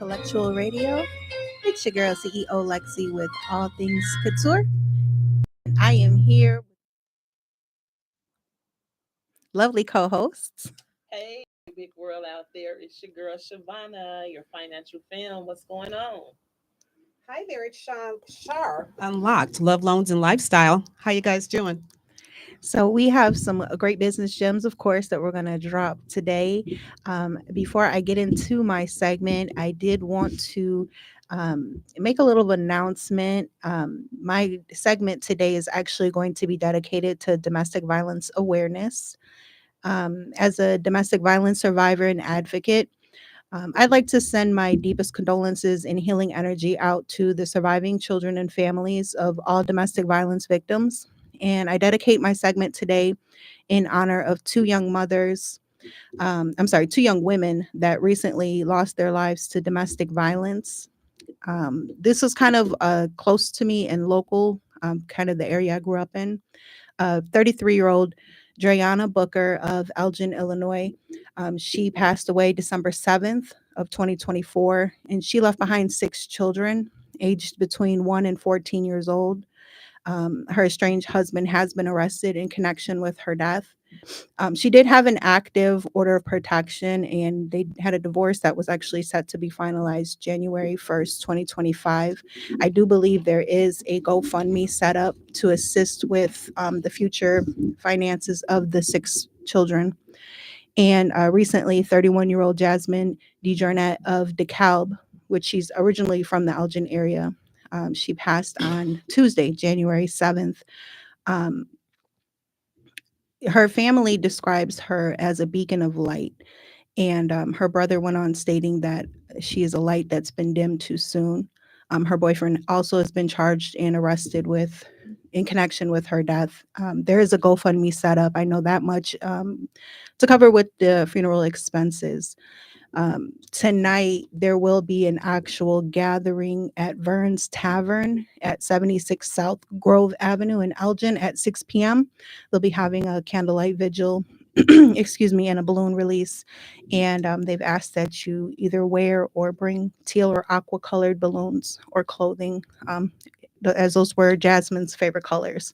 Intellectual Radio. It's your girl CEO Lexi with All Things Couture. I am here with lovely co-hosts. Hey, big world out there. It's your girl Shavana, your financial film. What's going on? Hi there, it's Shar. Unlocked Love, Loans, and Lifestyle. How you guys doing? So we have some great business gems, of course, that we're going to drop today. Before I get into my segment, I did want to make a little announcement. My segment today is actually going to be dedicated to domestic violence awareness. As a domestic violence survivor and advocate, I'd like to send my deepest condolences and healing energy out to the surviving children and families of all domestic violence victims. And I dedicate my segment today in honor of two young mothers. Two young women that recently lost their lives to domestic violence. This was kind of close to me and local, kind of the area I grew up in. 33-year-old Dreana Booker of Elgin, Illinois. She passed away December 7th of 2024, and she left behind 6 children aged between 1 and 14 years old. Her estranged husband has been arrested in connection with her death. She did have an active order of protection, and they had a divorce that was actually set to be finalized January 1st, 2025. I do believe there is a GoFundMe set up to assist with the future finances of the 6 children. And recently, 31-year-old Jasmine DeJarnette of DeKalb, which she's originally from the Elgin area, she passed on Tuesday, January 7th. Her family describes her as a beacon of light. And her brother went on stating that she is a light that's been dimmed too soon. Her boyfriend also has been charged and arrested in connection with her death. There is a GoFundMe set up. I know that much to cover with the funeral expenses. Tonight, there will be an actual gathering at Vern's Tavern at 76 South Grove Avenue in Elgin at 6 p.m. They'll be having a candlelight vigil, and a balloon release. And they've asked that you either wear or bring teal or aqua colored balloons or clothing, as those were Jasmine's favorite colors.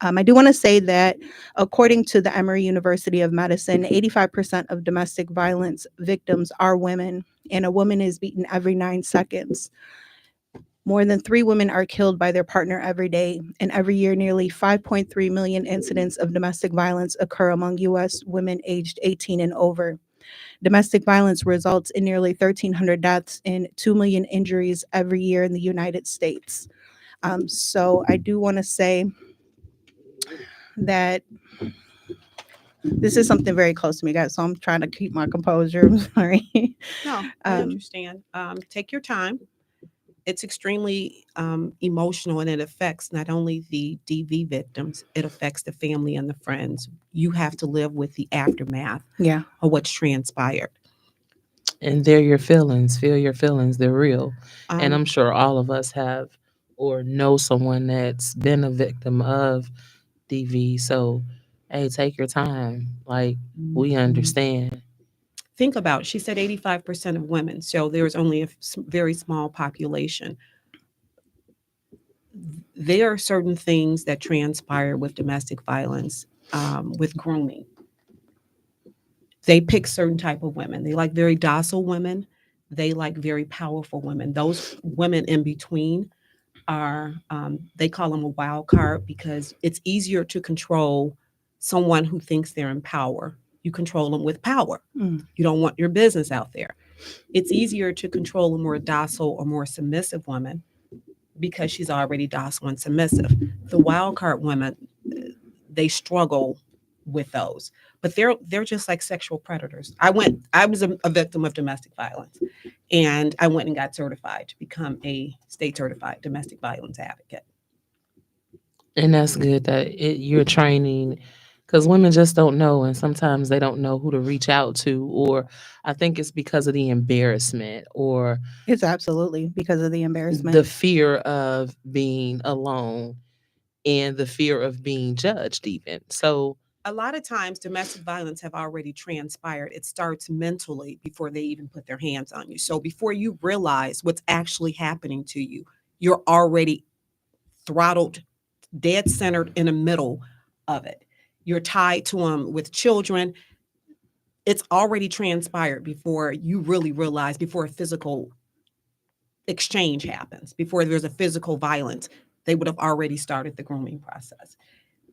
I do want to say that according to the Emory University of Medicine, 85% of domestic violence victims are women, and a woman is beaten every 9 seconds. More than 3 women are killed by their partner every day, and every year nearly 5.3 million incidents of domestic violence occur among U.S. women aged 18 and over. Domestic violence results in nearly 1,300 deaths and 2 million injuries every year in the United States. So I do want to say that this is something very close to me, guys. So I'm trying to keep my composure. I'm sorry. No, I understand. Take your time. It's extremely emotional, and it affects not only the DV victims, it affects the family and the friends. You have to live with the aftermath Yeah. of what's transpired. And they're your feelings. Feel your feelings. They're real. And Um, I'm sure all of us have or know someone that's been a victim of DV. So, hey, take your time. Like, we understand. think about it. She said 85% of women, so there's only a very small population. There are certain things that transpire with domestic violence, with grooming. They pick certain type of women. They like very docile women. They like very powerful women. Those women in between are, they call them a wild card because it's easier to control someone who thinks they're in power. You control them with power. Mm. You don't want your business out there. It's easier to control a more docile or more submissive woman because she's already docile and submissive. The wild card women, they struggle with those, but they're just like sexual predators. I was a victim of domestic violence, and I went and got certified to become a state certified domestic violence advocate. And that's good that you're training because women just don't know. And sometimes they don't know who to reach out to. Or I think it's because of the embarrassment or It's absolutely because of the embarrassment. the fear of being alone and the fear of being judged, even. So a lot of times domestic violence have already transpired. It starts mentally before they even put their hands on you. So before you realize what's actually happening to you, you're already throttled, dead centered in the middle of it. You're tied to them with children. It's already transpired before you really realize, before a physical exchange happens, before there's a physical violence, they would have already started the grooming process.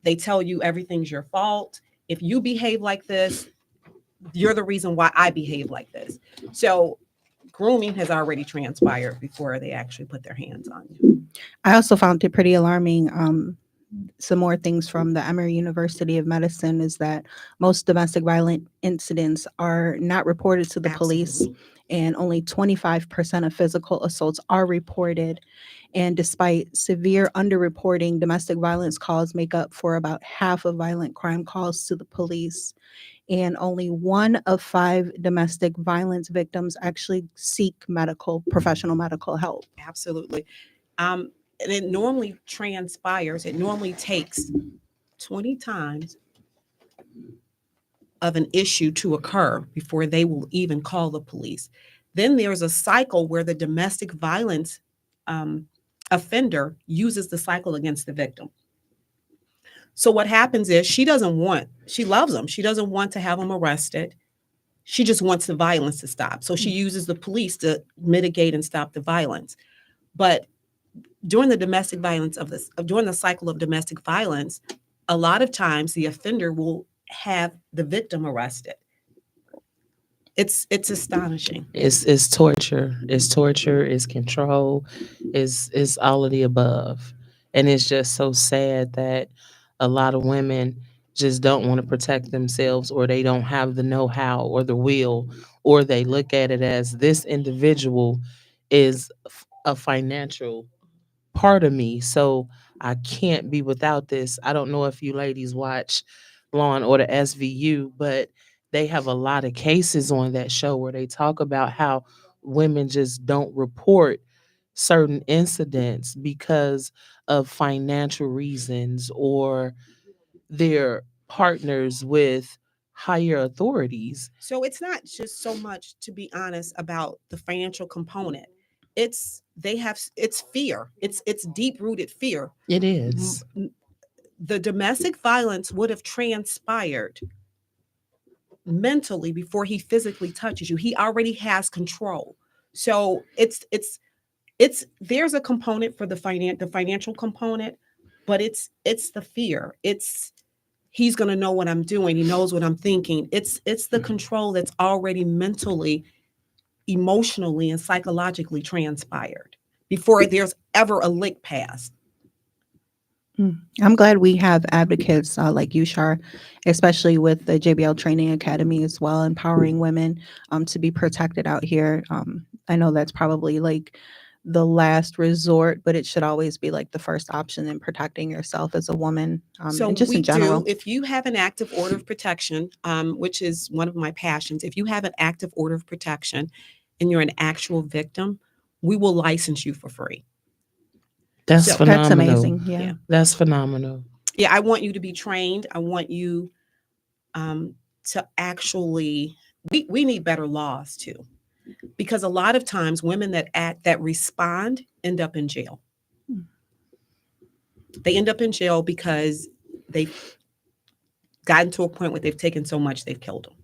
They tell you everything's your fault. If you behave like this, you're the reason why I behave like this. So grooming has already transpired before they actually put their hands on you. I also found it pretty alarming. Some more things from the Emory University of Medicine is that most domestic violent incidents are not reported to the police, Absolutely. and only 25% of physical assaults are reported. And despite severe underreporting, domestic violence calls make up for about half of violent crime calls to the police. And only 1 of 5 domestic violence victims actually seek professional medical help. Absolutely. And it normally transpires, it normally takes 20 times of an issue to occur before they will even call the police. Then there's a cycle where the domestic violence offender uses the cycle against the victim. So what happens is she loves them. She doesn't want to have them arrested. She just wants the violence to stop. So she uses the police to mitigate and stop the violence. But during during the cycle of domestic violence, a lot of times the offender will have the victim arrested. It's astonishing. It's torture. It's torture. It's control. It's all of the above, and it's just so sad that a lot of women just don't want to protect themselves, or they don't have the know-how or the will, or they look at it as this individual is a financial part of me, so I can't be without this. I don't know if you ladies watch Law and Order SVU, but they have a lot of cases on that show where they talk about how women just don't report certain incidents because of financial reasons, or their partners with higher authorities. So it's not just so much, to be honest, about the financial component. It's fear. It's deep rooted fear. It is. The domestic violence would have transpired mentally before he physically touches you. He already has control. So it's there's a component for the financial component, but it's the fear. It's he's going to know what I'm doing. He knows what I'm thinking. It's the control that's already mentally, emotionally, and psychologically transpired before there's ever a lick passed. I'm glad we have advocates like you, Shar, especially with the JBL Training Academy as well, empowering women to be protected out here. I know that's probably like the last resort, but it should always be like the first option in protecting yourself as a woman, So and just we in general. do, if you have an active order of protection, which is one of my passions, if you have an active order of protection and you're an actual victim, we will license you for free. That's So- phenomenal. That's amazing. Yeah. Yeah. That's phenomenal. Yeah, I want you to be trained. I want you to actually, we need better laws too, because a lot of times women that respond end up in jail. They end up in jail because they've gotten to a point where they've taken so much they've killed them.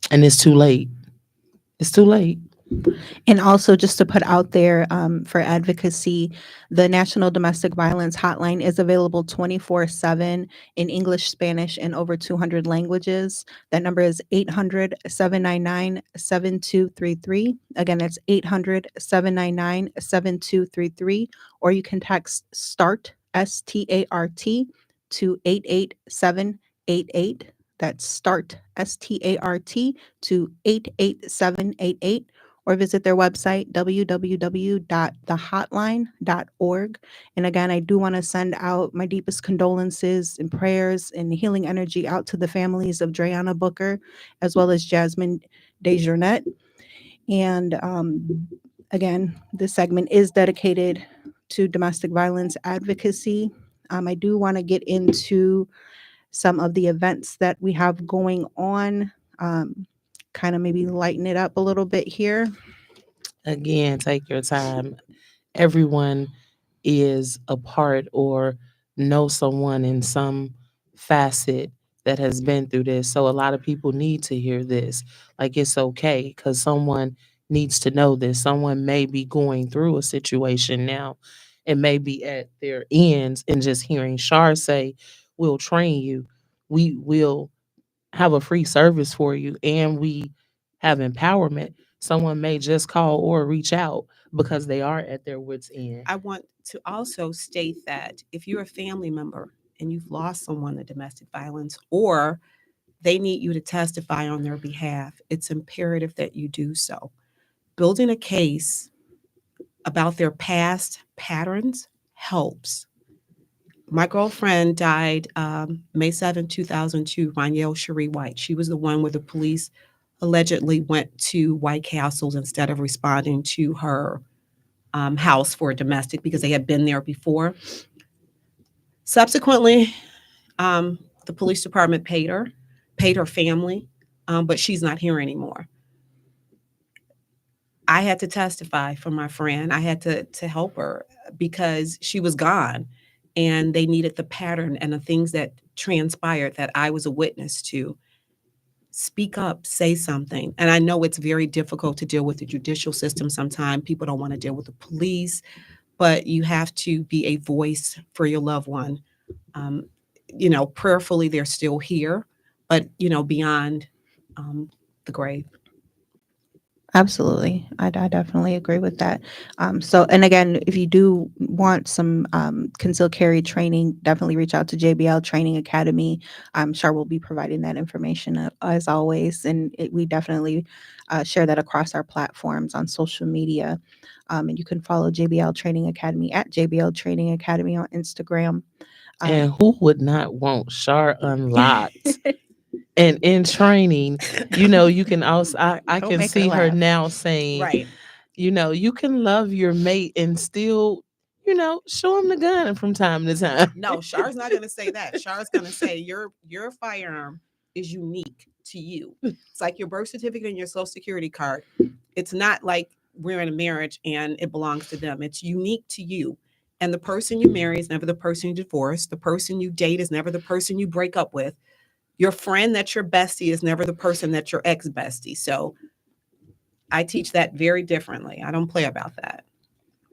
And it's too late. It's too late. And also, just to put out there for advocacy, the National Domestic Violence Hotline is available 24/7 in English, Spanish, and over 200 languages. That number is 800-799-7233. Again, that's 800-799-7233. Or you can text START, START, to 88788. That's START, START, to 88788. Or visit their website, www.thehotline.org. And again, I do want to send out my deepest condolences and prayers and healing energy out to the families of Dreana Booker, as well as Jasmine Desjardins. And again, this segment is dedicated to domestic violence advocacy. I do want to get into some of the events that we have going on. Kind of maybe lighten it up a little bit here. Again, take your time. Everyone is a part or know someone in some facet that has been through this. So a lot of people need to hear this. Like it's okay because someone needs to know this. Someone may be going through a situation now and may be at their ends, and just hearing Shar say, we'll train you. We will have a free service for you, and we have empowerment. Someone may just call or reach out because they are at their wits end. I want to also state that if you're a family member and you've lost someone to domestic violence, or they need you to testify on their behalf, it's imperative that you do so. Building a case about their past patterns helps. My girlfriend died May 7, 2002, Ronielle Cherie White. She was the one where the police allegedly went to White Castles instead of responding to her house for a domestic because they had been there before. Subsequently, the police department paid her family, but she's not here anymore. I had to testify for my friend. I had to help her because she was gone, and they needed the pattern and the things that transpired that I was a witness to. Speak up, say something. And I know it's very difficult to deal with the judicial system sometimes. People don't want to deal with the police, but you have to be a voice for your loved one. Um, Prayerfully, they're still here, but, beyond the grave. Absolutely. I definitely agree with that. So, and again, if you do want some concealed carry training, definitely reach out to JBL Training Academy. I'm sure we'll be providing that information as always. And we definitely share that across our platforms on social media. And you can follow JBL Training Academy at JBL Training Academy on Instagram. And who would not want Shar unlocked? And in training, you can also, I Don't can make her see her laugh. now saying, Right. you can love your mate and still, show him the gun from time to time. No, Char's not going to say that. Char's going to say your firearm is unique to you. It's like your birth certificate and your social security card. It's not like we're in a marriage and it belongs to them. It's unique to you. And the person you marry is never the person you divorce. The person you date is never the person you break up with. Your friend that's your bestie is never the person that's your ex-bestie. So I teach that very differently. I don't play about that.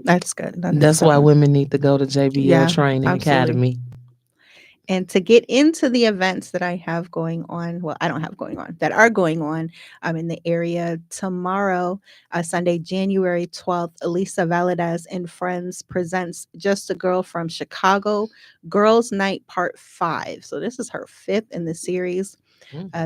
That's good. That's why women need to go to JBL Yeah, Training absolutely. Academy. And to get into the events that I have going on, well, I don't have going on, that are going on in the area tomorrow, Sunday, January 12th, Elisa Valadez and Friends presents Just a Girl from Chicago, Girls Night Part 5. So this is her 5th in the series.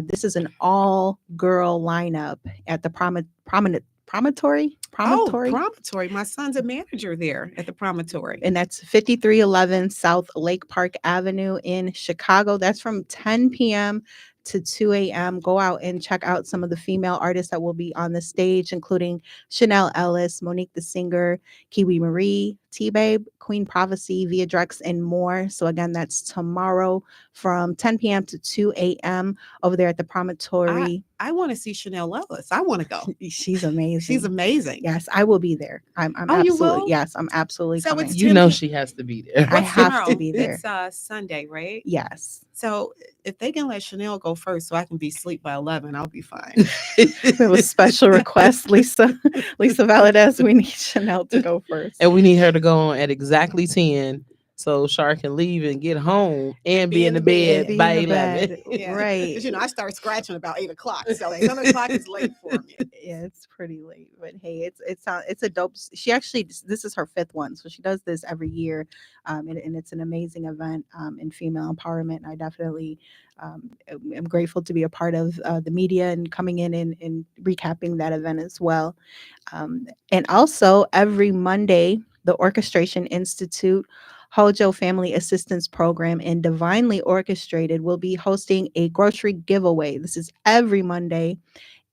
This is an all-girl lineup at the Promontory. Oh, Promontory. My son's a manager there at the Promontory. And that's 5311 South Lake Park Avenue in Chicago. That's from 10 p.m. to 2 a.m. Go out and check out some of the female artists that will be on the stage, including Chanel Ellis, Monique the Singer, Kiwi Marie, T-Babe, Queen Prophecy, Via Drex, and more. So again, that's tomorrow from 10 p.m. to 2 a.m. over there at the Promontory. I want to see Chanel Ellis. I want to go. She's amazing. She's amazing. Yes, I will be there. I'm Oh, you absolutely, will? yes, I'm absolutely So coming. it's You know she has to be there. I What's have tomorrow? to be there. It's Sunday, right? Yes. So if they can let Chanel go first so I can be asleep by 11, I'll be fine. We have a special request, Lisa Valadez. We need Chanel to go first. And we need her to go on at exactly 10 so Shar can leave and get home and be in the bed by 11. Yeah. Right. Because, I start scratching about 8 o'clock. So 7 o'clock is late for me. Yeah, it's pretty late, but hey, it's a dope. She actually, this is her 5th one, so she does this every year, and it's an amazing event in female empowerment. And I definitely am grateful to be a part of the media and coming in and recapping that event as well. And also every Monday, the Orchestration Institute, Hojo Family Assistance Program, and Divinely Orchestrated will be hosting a grocery giveaway. This is every Monday.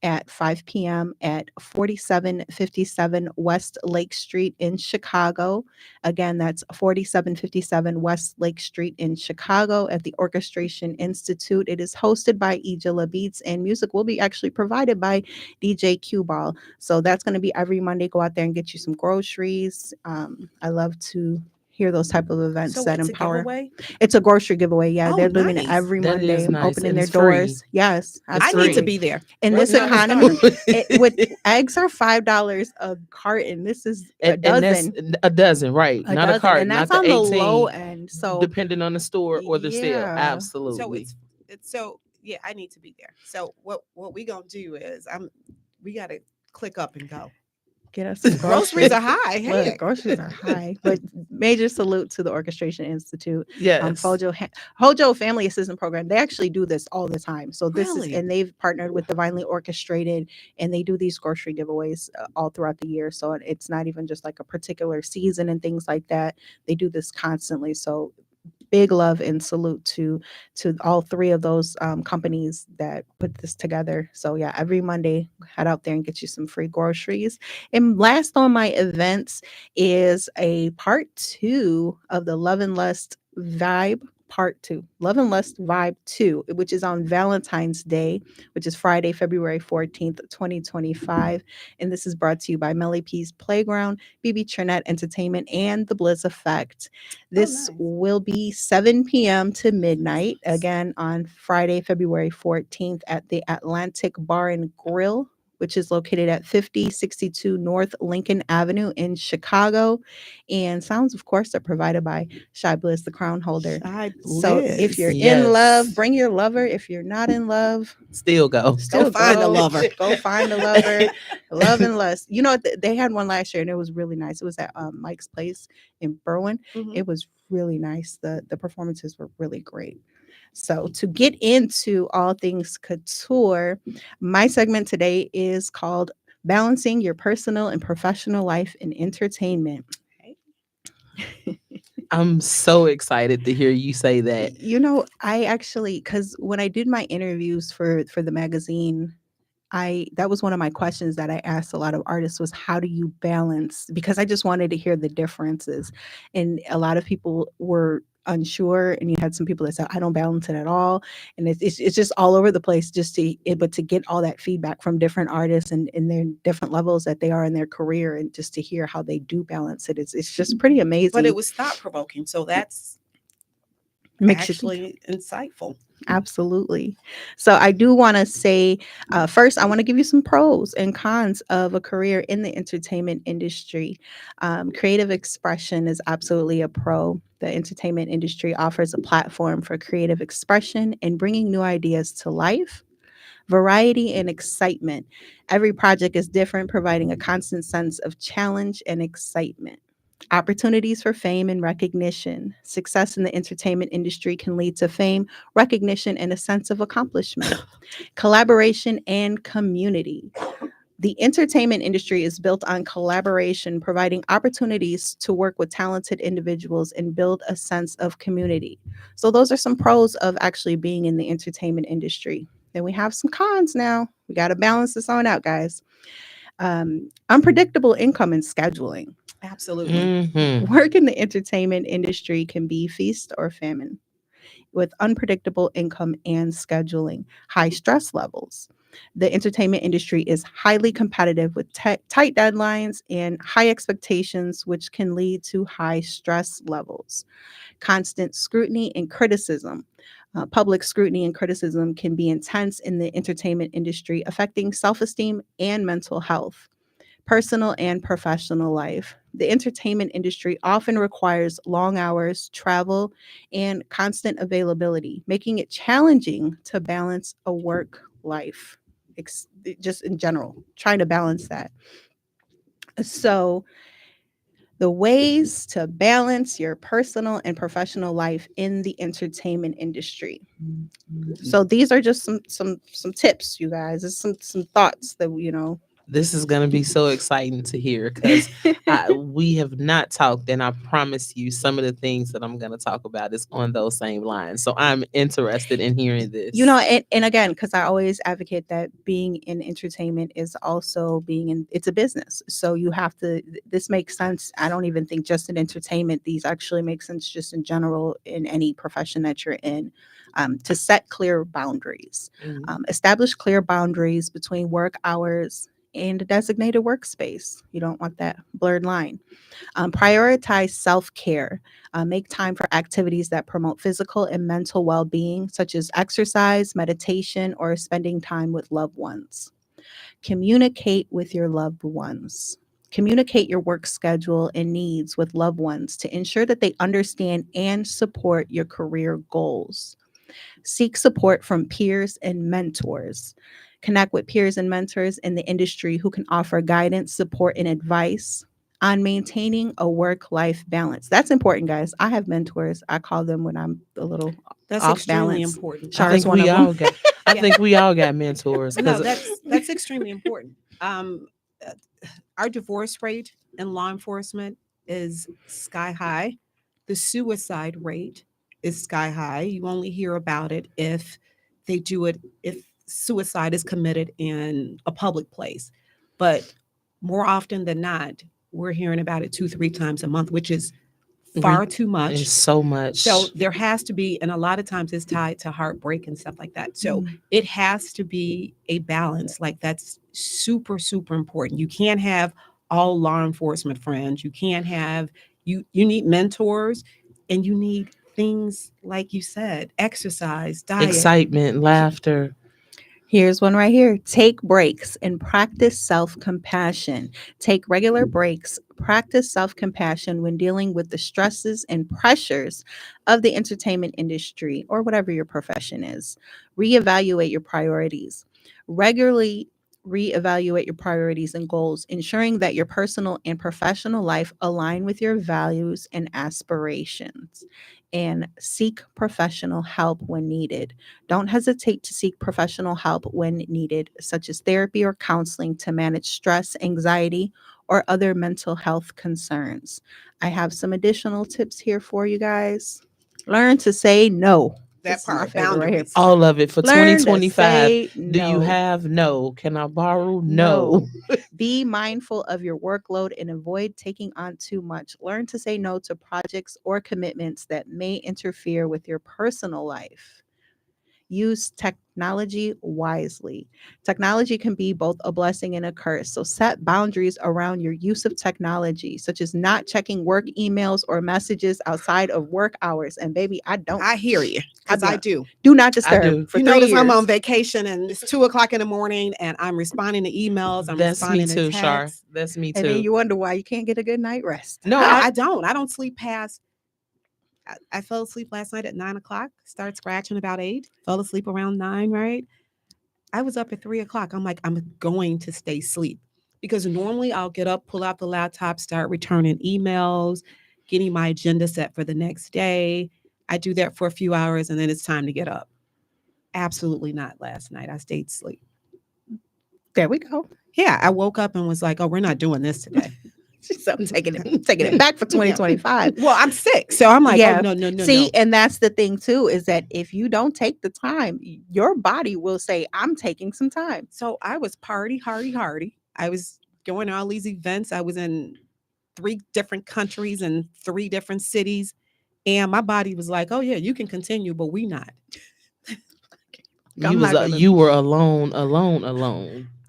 at 5 p.m. at 4757 West Lake Street in Chicago. Again, that's 4757 West Lake Street in Chicago at the Orchestration Institute. It is hosted by Ejila Beats, and music will be actually provided by DJ Q Ball. So that's going to be every Monday. Go out there and get you some groceries. I love to hear those type of events So that it's a empower. giveaway? It's a grocery giveaway. Yeah, Oh, they're doing it nice. every That Monday, is nice, opening and their it's free. doors. Yes, I absolutely. need to be there. In Right this now to economy, start. with eggs are $5 a carton. This is a And that's dozen, a dozen, right? a Not a dozen, cart, and not that's the on the low 18, end. So depending on the store or the sale. yeah, So Absolutely. it's so yeah, I need to be there. So what we gonna do is we gotta click up and go. get us some Groceries groceries. are high. Look, Heck. groceries are high, but major salute to the Orchestration Institute. Yes. Hojo Family Assistance Program. They actually do this all the time. So this is, Really? and they've partnered with Divinely Orchestrated, and they do these grocery giveaways all throughout the year. So it's not even just like a particular season and things like that. They do this constantly. So big love and salute to all three of those companies that put this together. So yeah, every Monday, head out there and get you some free groceries. And last on my events is a part 2 of the Love and Lust Vibe. Part 2, Love and Lust Vibe 2, which is on Valentine's Day, which is Friday, February 14th, 2025. And this is brought to you by Melly P's Playground, BB Trinette Entertainment, and The Bliss Effect. This nice. will be 7 p.m. to midnight, again on Friday, February 14th at the Atlantic Bar and Grill, which is located at 5062 North Lincoln Avenue in Chicago. And sounds, of course, are provided by Shy Bliss, the crown holder. Shy So if you're Bliss. in love, Yes. bring your lover. If you're not in love, Still go. still find a lover. Go find a lover. Love and Lust. You know, they had one last year and it was really nice. It was at Mike's Place in Berwyn. Mhm. It was really nice. The performances were really great. So to get into all things couture, my segment today is called Balancing Your Personal and Professional Life in Entertainment. I'm so excited to hear you say that. You know, I actually, because when I did my interviews for the magazine, that was one of my questions that I asked a lot of artists was, how do you balance? Because I just wanted to hear the differences, and a lot of people were unsure, and you had some people that said, I don't balance it at all, and it's just all over the place. But to get all that feedback from different artists and in their different levels that they are in their career, and just to hear how they do balance it, it's just pretty amazing. But it was thought provoking, so that's Makes you think. actually insightful. Absolutely. So I do want to say, first, I want to give you some pros and cons of a career in the entertainment industry. Creative expression is absolutely a pro. The entertainment industry offers a platform for creative expression and bringing new ideas to life. Variety and excitement. Every project is different, providing a constant sense of challenge and excitement. Opportunities for fame and recognition. Success in the entertainment industry can lead to fame, recognition, and a sense of accomplishment. Collaboration and community. The entertainment industry is built on collaboration, providing opportunities to work with talented individuals and build a sense of community. So, those are some pros of actually being in the entertainment industry. Then we have some cons now. We got to balance this on out, guys. Unpredictable income and scheduling. Absolutely. Mhm. Work in the entertainment industry can be feast or famine with unpredictable income and scheduling, high stress levels. The entertainment industry is highly competitive with tight deadlines and high expectations, which can lead to high stress levels. Constant scrutiny and criticism. Public scrutiny and criticism can be intense in the entertainment industry, affecting self esteem and mental health. Personal and professional life. The entertainment industry often requires long hours, travel, and constant availability, making it challenging to balance a work life. Just in general, trying to balance that. So, the ways to balance your personal and professional life in the entertainment industry. So these are just some tips, you guys. It's some thoughts that This is going to be so exciting to hear because we have not talked, and I promise you some of the things that I'm going to talk about is on those same lines. So I'm interested in hearing this. You know, and again, because I always advocate that being in entertainment is also being in, it's a business. So you have to, this makes sense. I don't even think just in entertainment, these actually make sense just in general in any profession that you're in, to set clear boundaries. Mhm. Establish clear boundaries between work hours and a designated workspace. You don't want that blurred line. Prioritize self care. Make time for activities that promote physical and mental well being, such as exercise, meditation, or spending time with loved ones. Communicate with your loved ones. Communicate your work schedule and needs with loved ones to ensure that they understand and support your career goals. Seek support from peers and mentors. Connect with peers and mentors in the industry who can offer guidance, support, and advice on maintaining a work life balance. That's important, guys. I have mentors. I call them when I'm a little That's off extremely balance. important. Char I is think one we of them. all got. I think we all got mentors. No, 'Cause that's extremely important. Uh, our divorce rate in law enforcement is sky high. The suicide rate is sky high. You only hear about it if they do it if suicide is committed in a public place. But more often than not, we're hearing about it 2, 3 times a month, which is far too much. it's so much. So there has to be, and a lot of times it's tied to heartbreak and stuff like that. So it has to be a balance. Like that's super, super important. You can't have all law enforcement friends. You can't have you need mentors and you need things like you said, exercise, diet. Excitement, laughter. Here's one right here. Take breaks and practice self compassion. Take regular breaks. Practice self compassion when dealing with the stresses and pressures of the entertainment industry or whatever your profession is. Reevaluate your priorities. Regularly reevaluate your priorities and goals, ensuring that your personal and professional life align with your values and aspirations. And seek professional help when needed. Don't hesitate to seek professional help when needed, such as therapy or counseling to manage stress, anxiety, or other mental health concerns. I have some additional tips here for you guys. Learn to say no. That This is my part, favorite right here. boundaries. All of it for Learn to 2025. say Do you no. have no? Can I borrow? No. Be mindful of your workload and avoid taking on too much. Learn to say no to projects or commitments that may interfere with your personal life. Use technology wisely. Technology can be both a blessing and a curse. So set boundaries around your use of technology, such as not checking work emails or messages outside of work hours. And baby, I hear you because I do. do not disturb do. for You 3 notice years. I'm on vacation and it's 2 o'clock in the morning and I'm responding to emails. I'm That's me responding too, to Shar. texts. That's me And then too. you wonder why you can't get a good night rest. No, I don't. I don't sleep past. I fell asleep last night at 9 o'clock. Started scratching about 8. Fell asleep around 9. Right. I was up at 3 o'clock. I'm like, I'm going to stay asleep because normally I'll get up, pull out the laptop, start returning emails, getting my agenda set for the next day. I do that for a few hours and then it's time to get up. Absolutely not last night. I stayed asleep. There we go. Yeah, I woke up and was like, "Oh, we're not doing this today." So I'm taking it back for 2025. Well, I'm sick, so I'm like, Yeah. "Oh, no." See, and that's the thing too, is that if you don't take the time, your body will say, I'm taking some time. So I was party, hardy. I was going to all these events. I was in 3 different countries and 3 different cities, and my body was like, "Oh yeah, you can continue, but we not." I'm not gonna- you were alone.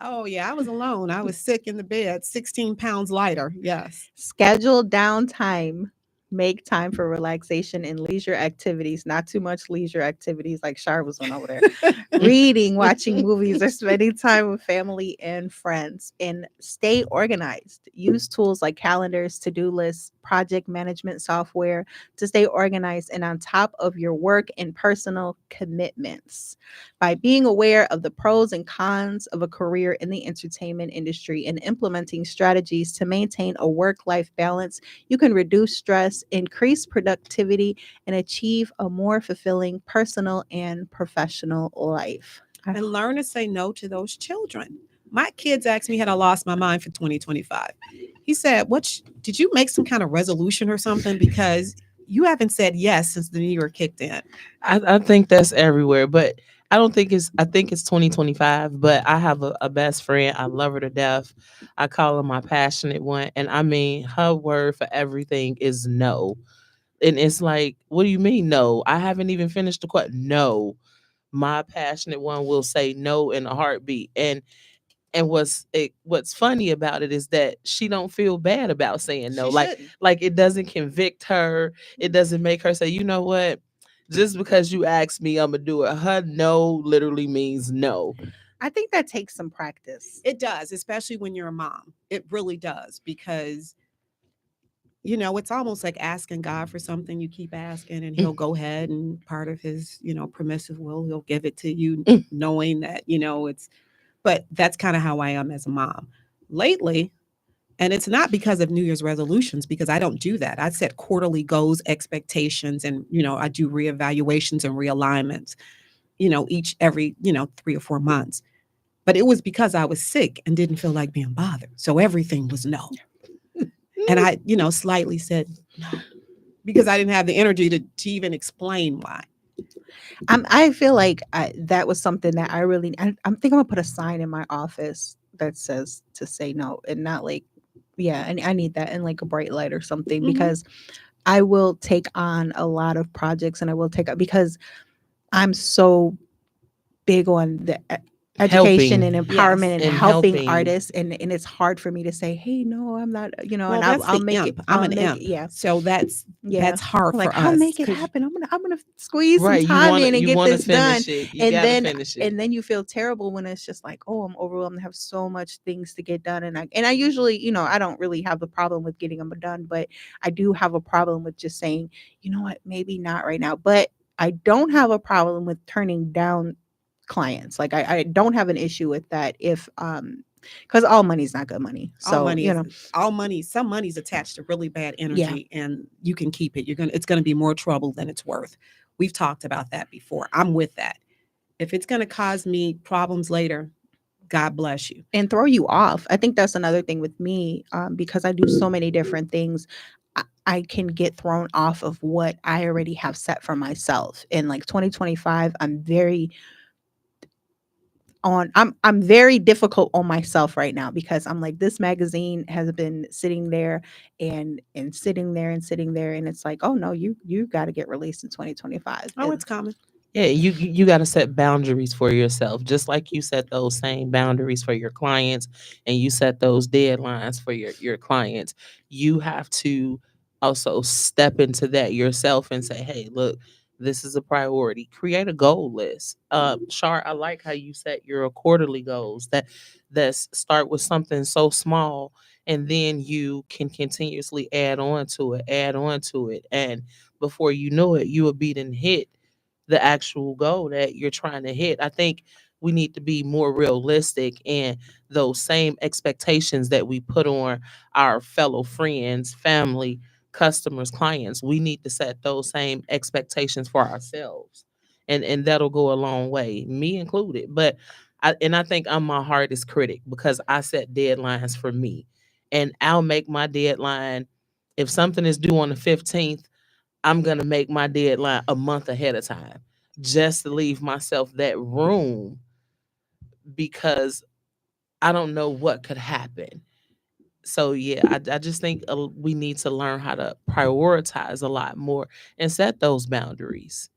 Oh yeah, I was alone. I was sick in the bed, 16 pounds lighter. Yes. Schedule downtime. Make time for relaxation and leisure activities. Not too much leisure activities like Shar was on over there. Reading, watching movies, or spending time with family and friends. And stay organized. Use tools like calendars, to-do lists, project management software to stay organized and on top of your work and personal commitments. By being aware of the pros and cons of a career in the entertainment industry and implementing strategies to maintain a work-life balance, you can reduce stress, increase productivity, and achieve a more fulfilling personal and professional life. And learn to say no to those children. My kids asked me had I lost my mind for 2025. He said, did you make some kind of resolution or something? Because you haven't said yes since the new year kicked in. I think that's everywhere, but I think it's 2025, but I have a best friend. I love her to death. I call her my passionate one. And I mean, her word for everything is no. And it's like, what do you mean no? I haven't even finished the question. No. My passionate one will say no in a heartbeat. And what's funny about it is that she don't feel bad about saying no. She shouldn't. Like it doesn't convict her. It doesn't make her say, you know what? Just because you asked me, I'm gonna do it. Her no literally means no. I think that takes some practice. It does, especially when you're a mom. It really does, because it's almost like asking God for something. You keep asking, and He'll go ahead, and part of His, permissive will, He'll give it to you, knowing that it's. But that's kind of how I am as a mom lately. And it's not because of New Year's resolutions, because I don't do that. I set quarterly goals, expectations, and, I do reevaluations and realignments, every 3 or 4 months. But it was because I was sick and didn't feel like being bothered. So everything was no. And I, slightly said no, because I didn't have the energy to even explain why. I feel like that was something that I really, I'm thinking I'm gonna put a sign in my office that says to say no, and not like, yeah, and I need that in like a bright light or something, Mhm. because I will take on a lot of projects, and I will take because I'm so big on the education Helping. and empowerment Yes. and And helping helping. artists, and it's hard for me to say, hey, no, I'm not, Well, and that's I'll the make imp. it, I'm I'll an make imp. it, yeah, So that's yeah. hard I'm like, for I'll us. make it 'Cause happen. I'm gonna squeeze some Right. time in and You get wanna this done. finish it. You And gotta then finish it. you feel terrible when it's just like, oh, I'm overwhelmed. I have so much things to get done. And I usually, I don't really have a problem with getting them done, but I do have a problem with just saying, you know what, maybe not right now. But I don't have a problem with turning down clients. Like I don't have an issue with that if because all money's not good money. all So, money is all money. Some money's attached to really bad yeah. energy, and you can keep it. It's gonna be more trouble than it's worth. We've talked about that before. I'm with that. If it's gonna cause me problems later, God bless you. And throw you off. I think that's another thing with me, because I do so many different things. I can get thrown off of what I already have set for myself. In like 2025, I'm very difficult on myself right now, because I'm like, this magazine has been sitting there and sitting there and sitting there, and it's like, oh no, you got to get released in 2025. Oh, it's coming. Yeah, you got to set boundaries for yourself, just like you set those same boundaries for your clients, and you set those deadlines for your clients. You have to also step into that yourself and say, "Hey, look, this is a priority." Create a goal list. Shar, I like how you set your quarterly goals. That's start with something so small, and then you can continuously add on to it, and before you know it, you will be done hit the actual goal that you're trying to hit. I think we need to be more realistic, and those same expectations that we put on our fellow friends, family, customers, clients, we need to set those same expectations for ourselves. And that'll go a long way, me included. But I think I'm my hardest critic because I set deadlines for me. And I'll make my deadline if something is due on the 15th, I'm going to make my deadline a month ahead of time just to leave myself that room because I don't know what could happen. So, yeah, I just think we need to learn how to prioritize a lot more and set those boundaries.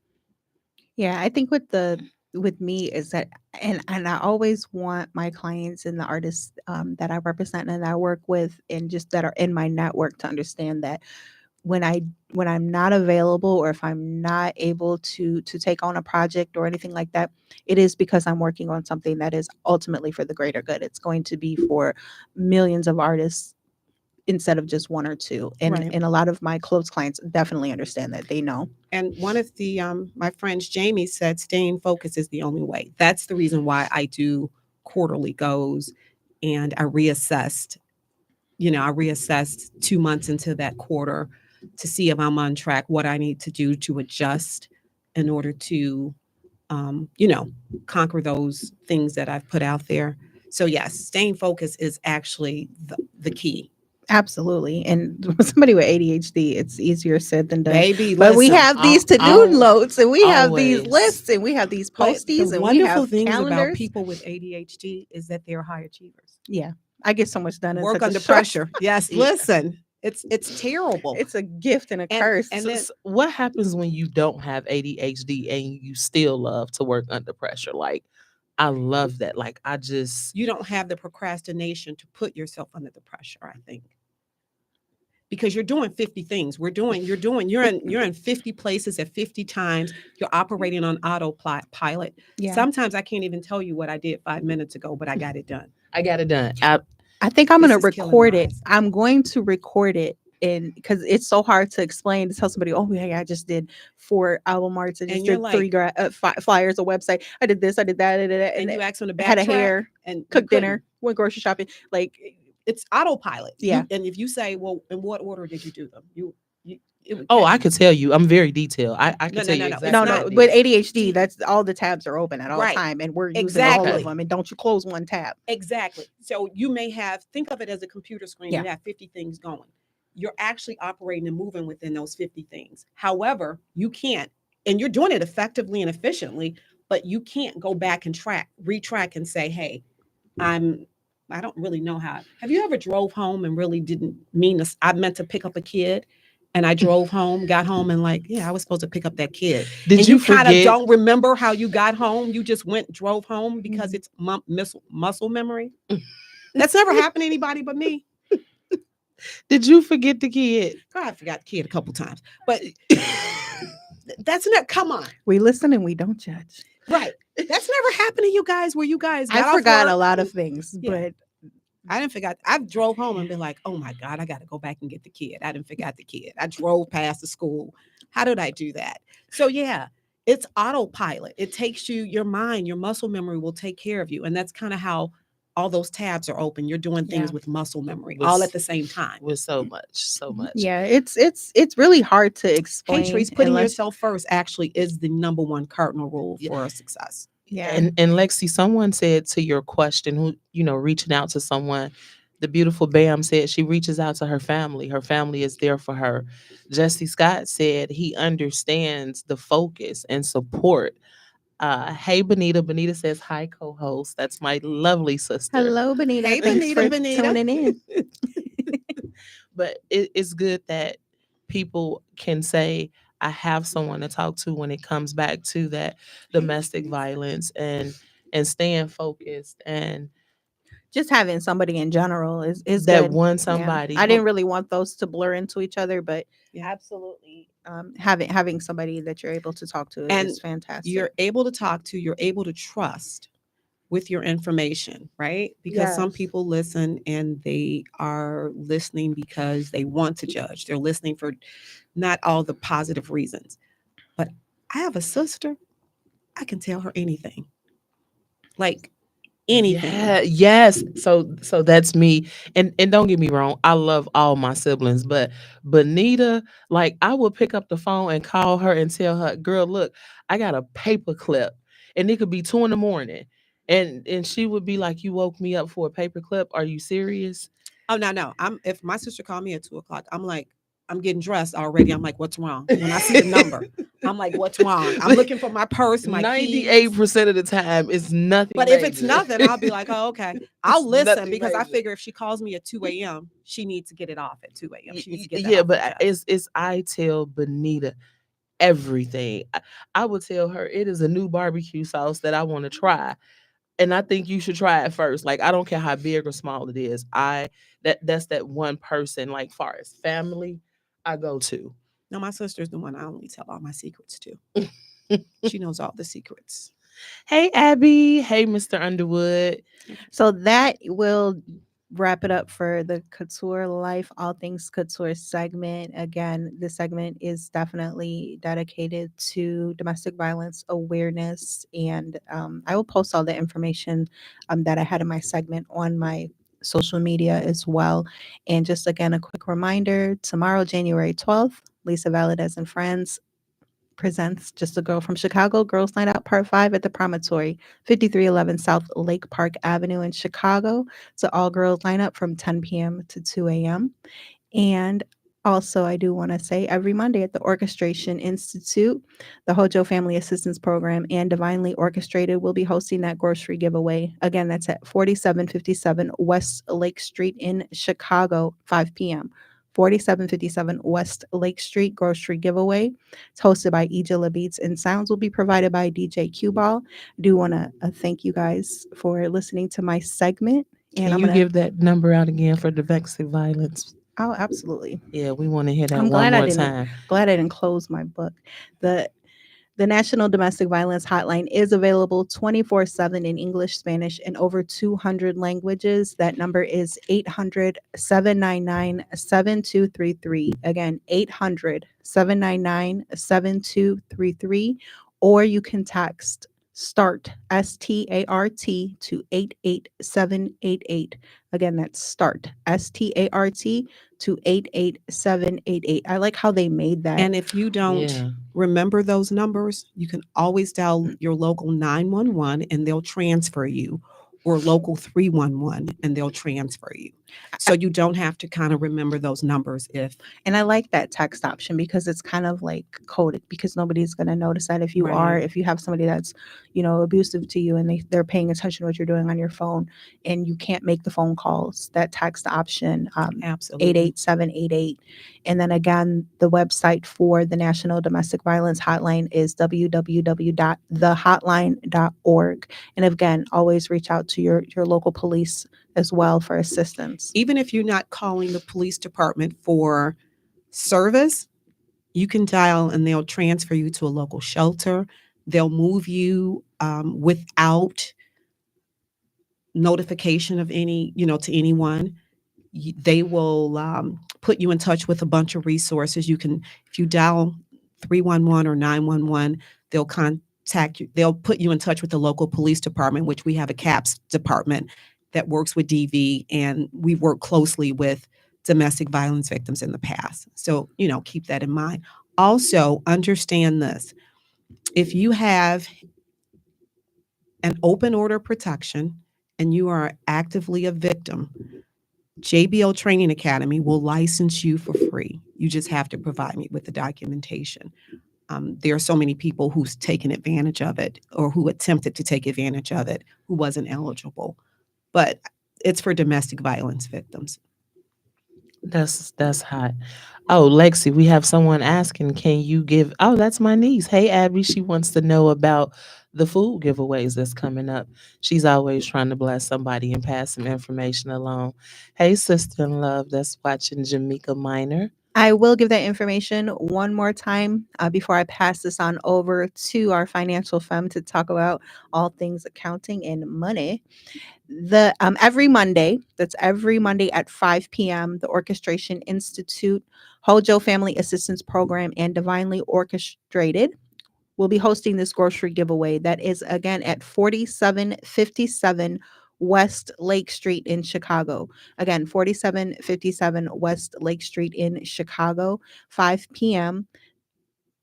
Yeah, I think with me is that, and I always want my clients and the artists, that I represent and I work with, and just that are in my network, to understand that when I when I'm not available, or if I'm not able to take on a project or anything like that, it is because I'm working on something that is ultimately for the greater good. It's going to be for millions of artists instead of just one or two. Right. And a lot of my close clients definitely understand that. They know. And one of the my friends, Jamie, said staying focused is the only way. That's the reason why I do quarterly goals, and I reassessed. I reassessed 2 months into that quarter to see if I'm on track, what I need to do to adjust in order to, conquer those things that I've put out there. So yes, staying focused is actually the key. Absolutely. And somebody with ADHD, it's easier said than done. Baby, But we listen. have these to-do I'll notes, and we have these always. lists, and we have these But the posties, and we wonderful have things about calendars. people with ADHD is that they're high achievers. Yeah. I get so much done in Work such a under short- pressure. Yes, Yeah. listen. It's terrible. It's a gift and a And- curse. and then- What happens when you don't have ADHD and you still love to work under pressure? Like, I love that. Like, I just you don't have the procrastination to put yourself under the pressure, I think. Because you're doing 50 things. You're in 50 places at 50 times. You're operating on autopilot. Yeah. Sometimes I can't even tell you what I did 5 minutes ago, but I got it done. I got it done. I think I'm This going to is killing record it. lives. I'm going to record it. And because it's so hard to explain to tell somebody, oh yeah, I just did 4 album arts, I just And you're did 3 flyers, a website, I did this, I did that, And you ask them to backtrack. had a hair, and you cooked couldn't. dinner, went grocery shopping. Like, It's autopilot. Yeah. And if you say, well, in what order did you do them? It would Oh, catch I you. could tell you. I'm very detailed. I No, can no, tell no, you no. exactly. no, It's no, not- but ADHD, that's all the tabs are open at all Right. time, and we're using all Exactly. of them. And don't you close one tab? Exactly. So you may think of it as a computer screen. Yeah. You have 50 things going. You're actually operating and moving within those 50 things. However, you can't, and you're doing it effectively and efficiently, but you can't go back and retrack and say, hey, I don't really know how. Have you ever drove home and really didn't mean this? I meant to pick up a kid and I drove home, got home and like, yeah, I was supposed to pick up that kid. Did And you kind of forget? don't remember how you got home. You just drove home because Mhm. it's muscle memory. That's never happened to anybody but me. Did you forget the kid? God, I forgot the kid a couple times, but that's not. Come on, We listen and we don't judge. right? That's never happened to you guys. Where you guys? Got I off forgot work. a lot of things, Yeah. but I didn't forget. I drove home and been like, oh my God, I got to go back and get the kid. I didn't forget the kid. I drove past the school. How did I do that? So yeah, it's autopilot. It takes you, your mind, your muscle memory will take care of you. And that's kind of how all those tabs are open. You're doing things Yeah. with muscle memory With- all at the same time. With so much. yeah, it's really hard to explain. Hey, Trees, putting unless- yourself first actually is the number one cardinal rule Yeah. for success. Yeah, And Lexi, someone said to your question, who, reaching out to someone, the beautiful Bam said she reaches out to her family. Her family is there for her. Jesse Scott said he understands the focus and support. Hey, Benita. Benita says, hi, co-host. That's my lovely sister. hello, Benita. Hey, Thanks Benita, for Benita. tuning in. But it's good that people can say, I have someone to talk to when it comes back to that domestic violence and staying focused and Just having somebody in general is that good. one Yeah. somebody. I didn't really want those to blur into each other, but Yeah. absolutely, having somebody that you're able to talk to And is fantastic. You're able to talk to, you're able to trust with your information, right? Because some Yes. people listen and they are listening because they want to judge. They're listening for not all the positive reasons. But I have a sister, I can tell her anything. Like anything. Yeah, yes. So that's me. And don't get me wrong, I love all my siblings, but Benita, like I would pick up the phone and call her and tell her, girl, look, I got a paper clip. And it could be 2 a.m. And she would be like, you woke me up for a paper clip. Are you serious? Oh no. If my sister called me at 2:00, I'm like, I'm getting dressed already. I'm like, what's wrong? When I see the number, I'm like, what's wrong? I'm looking for my purse, my 98% of the time it's nothing. But if it's major. nothing, I'll be like, oh, okay. I'll It's listen nothing because I major. figure if she calls me at 2 a.m., she needs to get it off at 2 a.m. She needs to get that Yeah, off her but chest. it's I tell Benita everything. I would tell her it is a new barbecue sauce that I want to try. And I think you should try it first. Like I don't care how big or small it is. That's that one person, like far as family, I go to. No, my sister's the one I only tell all my secrets to. She knows all the secrets. Hey Abby. Hey Mr. Underwood. So that will wrap it up for the Couture Life, All Things Couture segment. Again, this segment is definitely dedicated to domestic violence awareness. And I will post all the information that I had in my segment on my social media as well. And just again, a quick reminder tomorrow, January 12th, Lisa Valadez and Friends presents Just a Girl from Chicago Girls Night Out Part 5 at the Promontory, 5311 South Lake Park Avenue in Chicago. It's an all girls lineup from 10 p.m. to 2 a.m. And also, I do want to say every Monday at the Orchestration Institute, the Hojo Family Assistance Program and Divinely Orchestrated will be hosting that grocery giveaway. Again, that's at 4757 West Lake Street in Chicago, 5 p.m. 4757 West Lake Street grocery giveaway. It's hosted by Ejila Beats, and sounds will be provided by DJ Q-Ball. I do want to thank you guys for listening to my segment. And Can I'm you going to, give that number out again for domestic violence? oh, absolutely. Yeah, we want to hear that I'm one glad I more didn't time. close my book. The the National Domestic Violence Hotline is available 24/7 in English, Spanish, and over 200 languages. That number is 800-799-7233. Again, 800-799-7233. Or you can text START, START, to 88788. Again, that's START, START, to 88788. I like how they made that. And if you don't Yeah. remember those numbers, you can always dial your local 911 and they'll transfer you, or local 311 and they'll transfer you. So you don't have to kind of remember those numbers if And I like that text option because it's kind of like coded, because nobody's going to notice that if you are, Right. if you have somebody that's, abusive to you and they're paying attention to what you're doing on your phone and you can't make the phone calls, that text option, absolutely. 88788. And then again, the website for the National Domestic Violence Hotline is www.thehotline.org. And again, always reach out to your local police as well for assistance. Even if you're not calling the police department for service, you can dial and they'll transfer you to a local shelter. They'll move you without notification of to anyone. They will put you in touch with a bunch of resources. You can, if you dial 311 or 911, they'll contact you. They'll put you in touch with the local police department, which we have a CAPS department that works with DV, and we work closely with domestic violence victims in the past. So, keep that in mind. Also, understand this. If you have an open order protection and you are actively a victim, JBL Training Academy will license you for free. You just have to provide me with the documentation. There are so many people who's taken advantage of it or who attempted to take advantage of it who wasn't eligible. But it's for domestic violence victims. That's hot. Oh, Lexi, we have someone asking, can you give oh, that's my niece. Hey Abby, she wants to know about the food giveaways that's coming up. She's always trying to bless somebody and pass some information along. Hey, sister in love that's watching Jamaica Minor. I will give that information one more time before I pass this on over to our financial femme to talk about all things accounting and money. The that's every Monday at 5 p.m. The Orchestration Institute, Hojo Family Assistance Program, and Divinely Orchestrated will be hosting this grocery giveaway. That is again at 4757 West Lake Street in Chicago. Again, 4757 West Lake Street in Chicago, 5 p.m.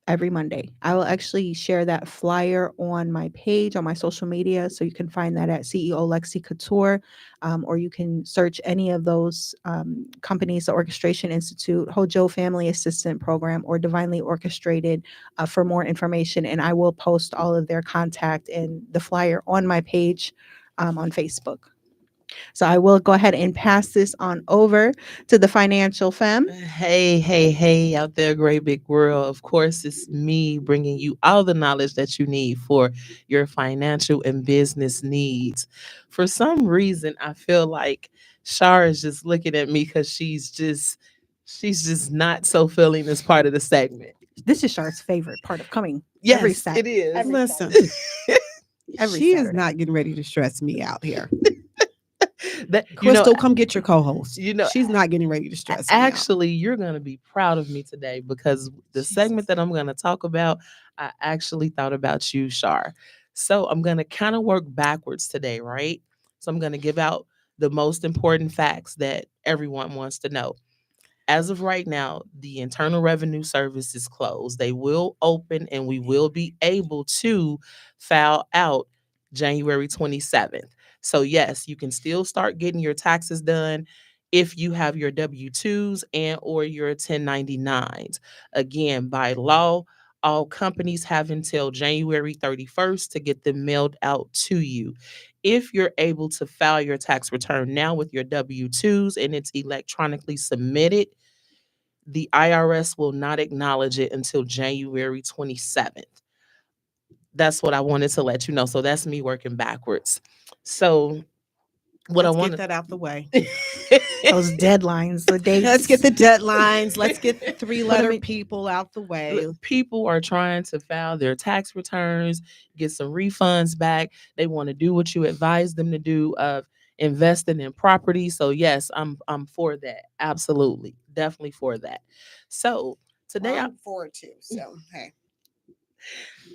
every Monday. I will actually share that flyer on my page, on my social media. So you can find that at CEO Lexi Couture, or you can search any of those companies, the Orchestration Institute, Hojo Family Assistant Program, or Divinely Orchestrated for more information. And I will post all of their contact and the flyer on my page on Facebook. So I will go ahead and pass this on over to the financial femme. Hey, hey, hey, out there, great big world. Of course, it's me bringing you all the knowledge that you need for your financial and business needs. For some reason, I feel like Shar is just looking at me because she's just not so feeling this part of the segment. This is Char's favorite part of coming. Yes, it is. Listen, Every she is Saturday. not getting ready to stress me out here. That, Crystal, come get your co-host. you know, She's not getting ready to stress me out. actually, you're going to be proud of me today because the segment that I'm going to talk about, I actually thought about you, Shar. So I'm going to kind of work backwards today, right? So I'm going to give out the most important facts that everyone wants to know. As of right now, the Internal Revenue Service is closed. They will open and we will be able to file out January 27th. So, yes, you can still start getting your taxes done if you have your W-2s and or your 1099s. Again, by law, all companies have until January 31st to get them mailed out to you. If you're able to file your tax return now with your W-2s and it's electronically submitted, the IRS will not acknowledge it until January 27th. That's what I wanted to let you know. So that's me working backwards. So what I Let's want get that out the way. Those deadlines, the Let's dates. get the deadlines. Let's get the But I 3-letter mean, people out the way. people are trying to file their tax returns, get some refunds back. They want to do what you advise them to do of investing in property. So yes, I'm for that. Absolutely. Definitely for that. So today I forward to. So hey.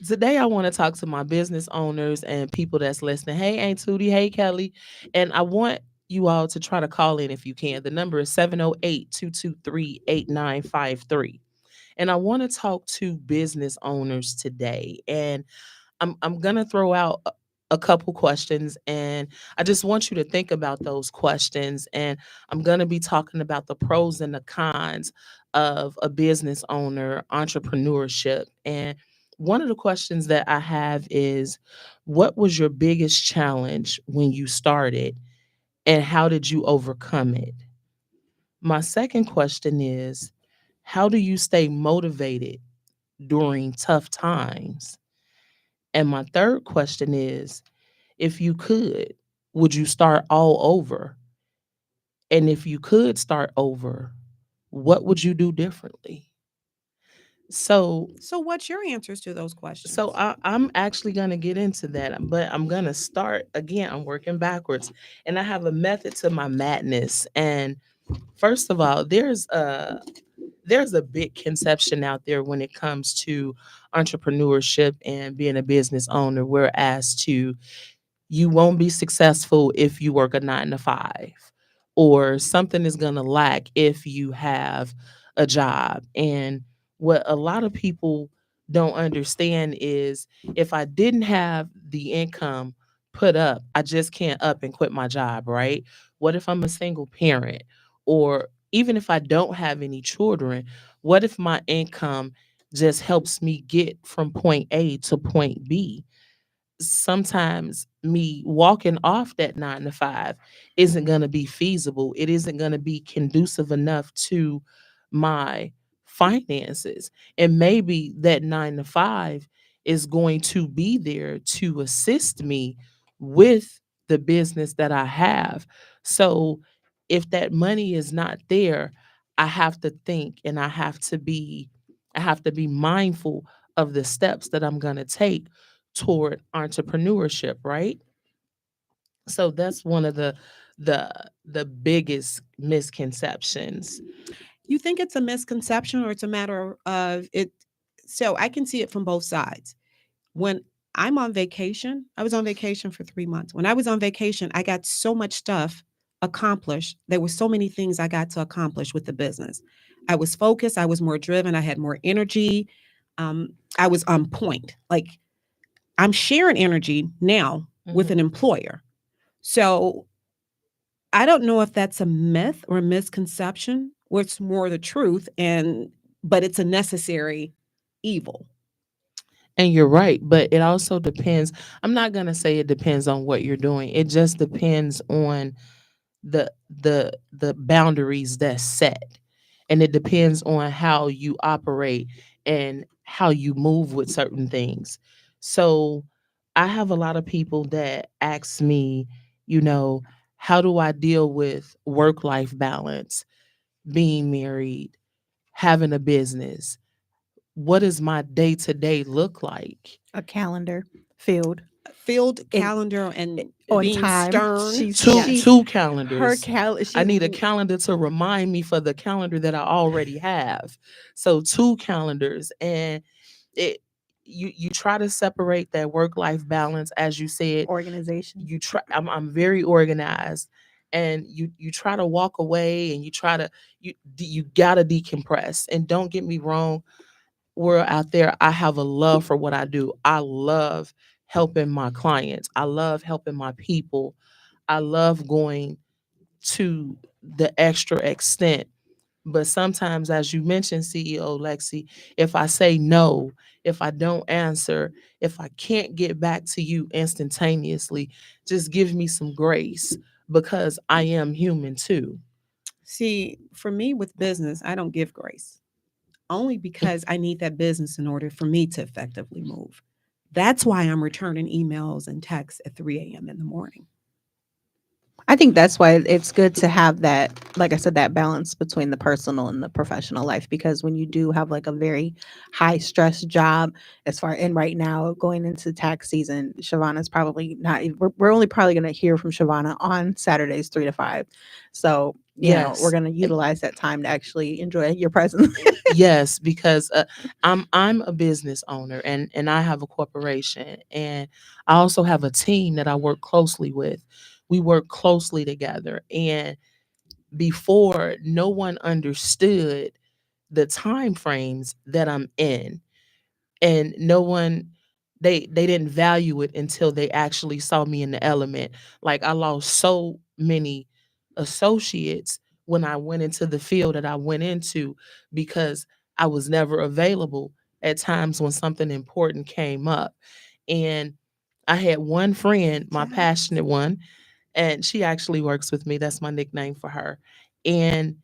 today I want to talk to my business owners and people that's listening. Hey Aunt Tootie, hey Kelly. And I want you all to try to call in if you can. The number is 708-223-8953. And I want to talk to business owners today. And I'm gonna throw out a couple questions, and I just want you to think about those questions. And I'm gonna be talking about the pros and the cons of a business owner, entrepreneurship. And one of the questions that I have is, what was your biggest challenge when you started, and how did you overcome it? My second question is, how do you stay motivated during tough times? And my third question is, if you could, would you start all over? And if you could start over, what would you do differently? So, So what's your answers to those questions? I'm actually going to get into that, but I'm going to start again. I'm working backwards, and I have a method to my madness. And first of all, there's a big conception out there when it comes to entrepreneurship and being a business owner, whereas to you won't be successful if you work a 9 to 5, or something is going to lack if you have a job. And what a lot of people don't understand is, if I didn't have the income put up, I just can't up and quit my job, right? What if I'm a single parent? Or even if I don't have any children, what if my income just helps me get from point A to point B? Sometimes me walking off that 9 to 5 isn't going to be feasible. It isn't going to be conducive enough to my finances. And maybe that 9 to 5 is going to be there to assist me with the business that I have. So if that money is not there, I have to think, and I have to be mindful of the steps that I'm going to take toward entrepreneurship, right? So that's one of the biggest misconceptions. You think it's a misconception or it's a matter of it? So I can see it from both sides. When I'm on vacation, I was on vacation for 3 months. When I was on vacation, I got so much stuff accomplished. There were so many things I got to accomplish with the business. I was focused. I was more driven. I had more energy. Um, I was on point. Like, I'm sharing energy now with an Mhm. employer. So I don't know if that's a myth or a misconception, or it's more the truth, but it's a necessary evil. And you're right, but it also depends. I'm not going to say it depends on what you're doing. It just depends on the boundaries that's set, and it depends on how you operate and how you move with certain things. So I have a lot of people that ask me, you know how do I deal with work life balance, being married, having a business? What does my day to day look like? a calendar filled Filled in calendar and on being time. stern. two She Yes. two her calendars. cal I she need a calendar to remind me for the calendar that I already have. So two calendars. And it you try to separate that work life balance, as you said. organization. You try I'm very organized. and you try to walk away, and you gotta decompress. And don't get me wrong, we're out there, I have a love for what I do. I love helping my clients, I love helping my people, I love going to the extra extent. But sometimes, as you mentioned, CEO Lexi, if I say no, if I don't answer, if I can't get back to you instantaneously, just give me some grace, because I am human too. See, for me with business, I don't give grace only because I need that business in order for me to effectively move. That's why I'm returning emails and texts at 3 a.m. in the morning. I think that's why it's good to have that, like I said, that balance between the personal and the professional life. Because when you do have like a very high stress job, as far and right now going into tax season, Shavana's probably not. We're only probably going to hear from Shavana on Saturdays 3 to 5. So we're Yes. going to utilize that time to actually enjoy your presence. Yes, because I'm a business owner, and I have a corporation, and I also have a team that I work closely with. We work closely together, and before, no one understood the time frames that I'm in, and no one, they didn't value it until they actually saw me in the element. Like, I lost so many associates when I went into the field that I went into, because I was never available at times when something important came up. And I had one friend, my passionate one, and she actually works with me. That's my nickname for her. And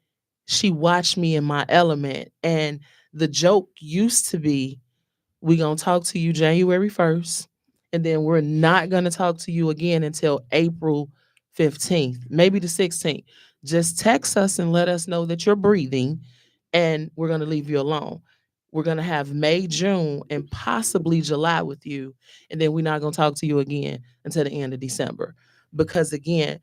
she watched me in my element, and the joke used to be, we gonna talk to you January 1st, and then we're not gonna talk to you again until April 15th, maybe the 16th. Just text us and let us know that you're breathing, and we're gonna leave you alone. We're gonna have May, June, and possibly July with you, and then we're not gonna talk to you again until the end of December. Because again,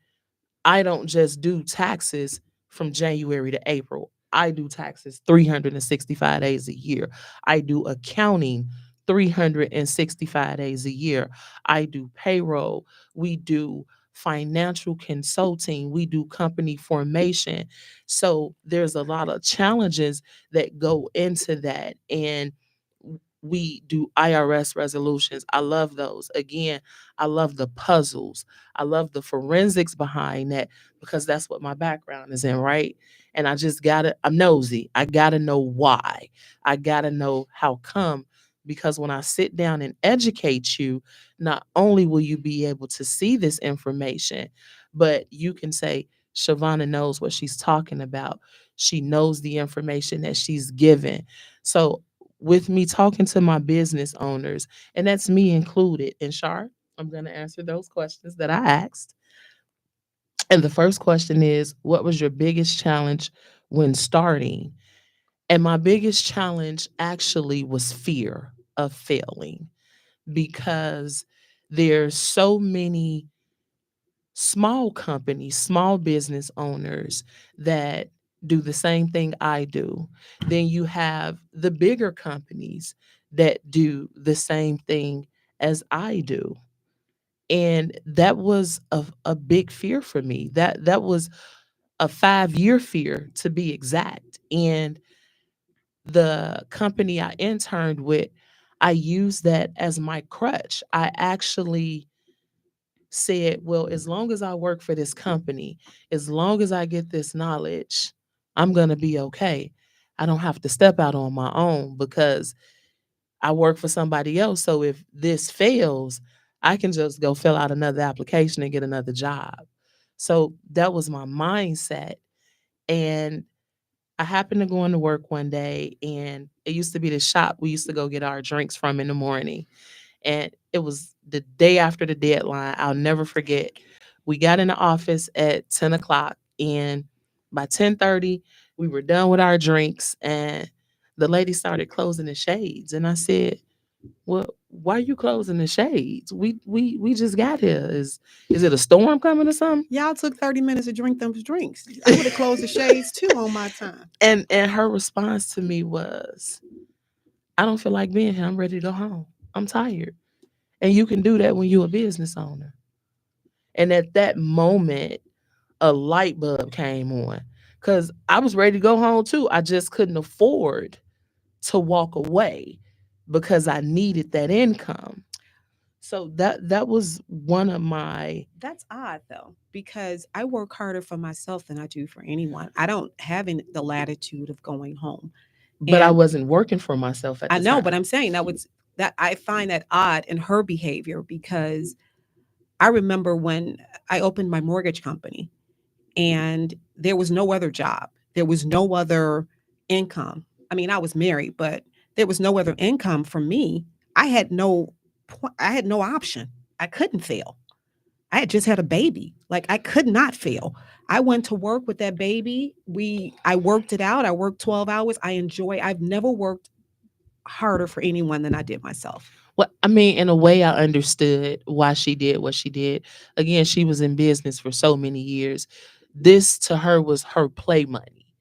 I don't just do taxes from January to April. I do taxes 365 days a year. I do accounting 365 days a year. I do payroll. We do financial consulting. We do company formation. So there's a lot of challenges that go into that. And we do IRS resolutions. I love those. Again, I love the puzzles. I love the forensics behind that, because that's what my background is in, right? And I just gotta, I'm nosy. I gotta know why. I gotta know how come. Because when I sit down and educate you, not only will you be able to see this information, but you can say, Shavana knows what she's talking about. She knows the information that she's given. So, with me talking to my business owners, and that's me included, and Shar, I'm going to answer those questions that I asked. And the first question is, what was your biggest challenge when starting? And my biggest challenge actually was fear of failing, because there's so many small companies, small business owners that do the same thing I do. Then you have the bigger companies that do the same thing as I do. And that was a big fear for me. That was a 5-year fear, to be exact. And the company I interned with, I used that as my crutch. I actually said, well, as long as I work for this company, as long as I get this knowledge, I'm going to be okay. I don't have to step out on my own, because I work for somebody else. So if this fails, I can just go fill out another application and get another job. So that was my mindset. And I happened to go into work one day, and it used to be the shop we used to go get our drinks from in the morning. And it was the day after the deadline. I'll never forget. We got in the office at 10 o'clock, and by 10:30, we were done with our drinks, and the lady started closing the shades. And I said, well, why are you closing the shades? We just got here. Is it a storm coming or something? Y'all took 30 minutes to drink them drinks. I would have closed the shades too on my time. And her response to me was, I don't feel like being here. I'm ready to go home. I'm tired. And you can do that when you're a business owner. And at that moment, a light bulb came on because I was ready to go home too. I just couldn't afford to walk away because I needed that income. So that was one of my. That's odd though, because I work harder for myself than I do for anyone. I don't have the latitude of going home. But I And wasn't working for myself at I the know, but time. I'm saying that I find that odd in her behavior because I remember when I opened my mortgage company and there was no other job. There was no other income. I mean, I was married, but there was no other income for me. I had no I had no option. I couldn't fail. I had just had a baby. Like I could not fail. I went to work with that baby. I worked it out. I worked 12 hours. I've never worked harder for anyone than I did myself. Well, I mean, in a way, I understood why she did what she did. Again, she was in business for so many years. This to her was her play money.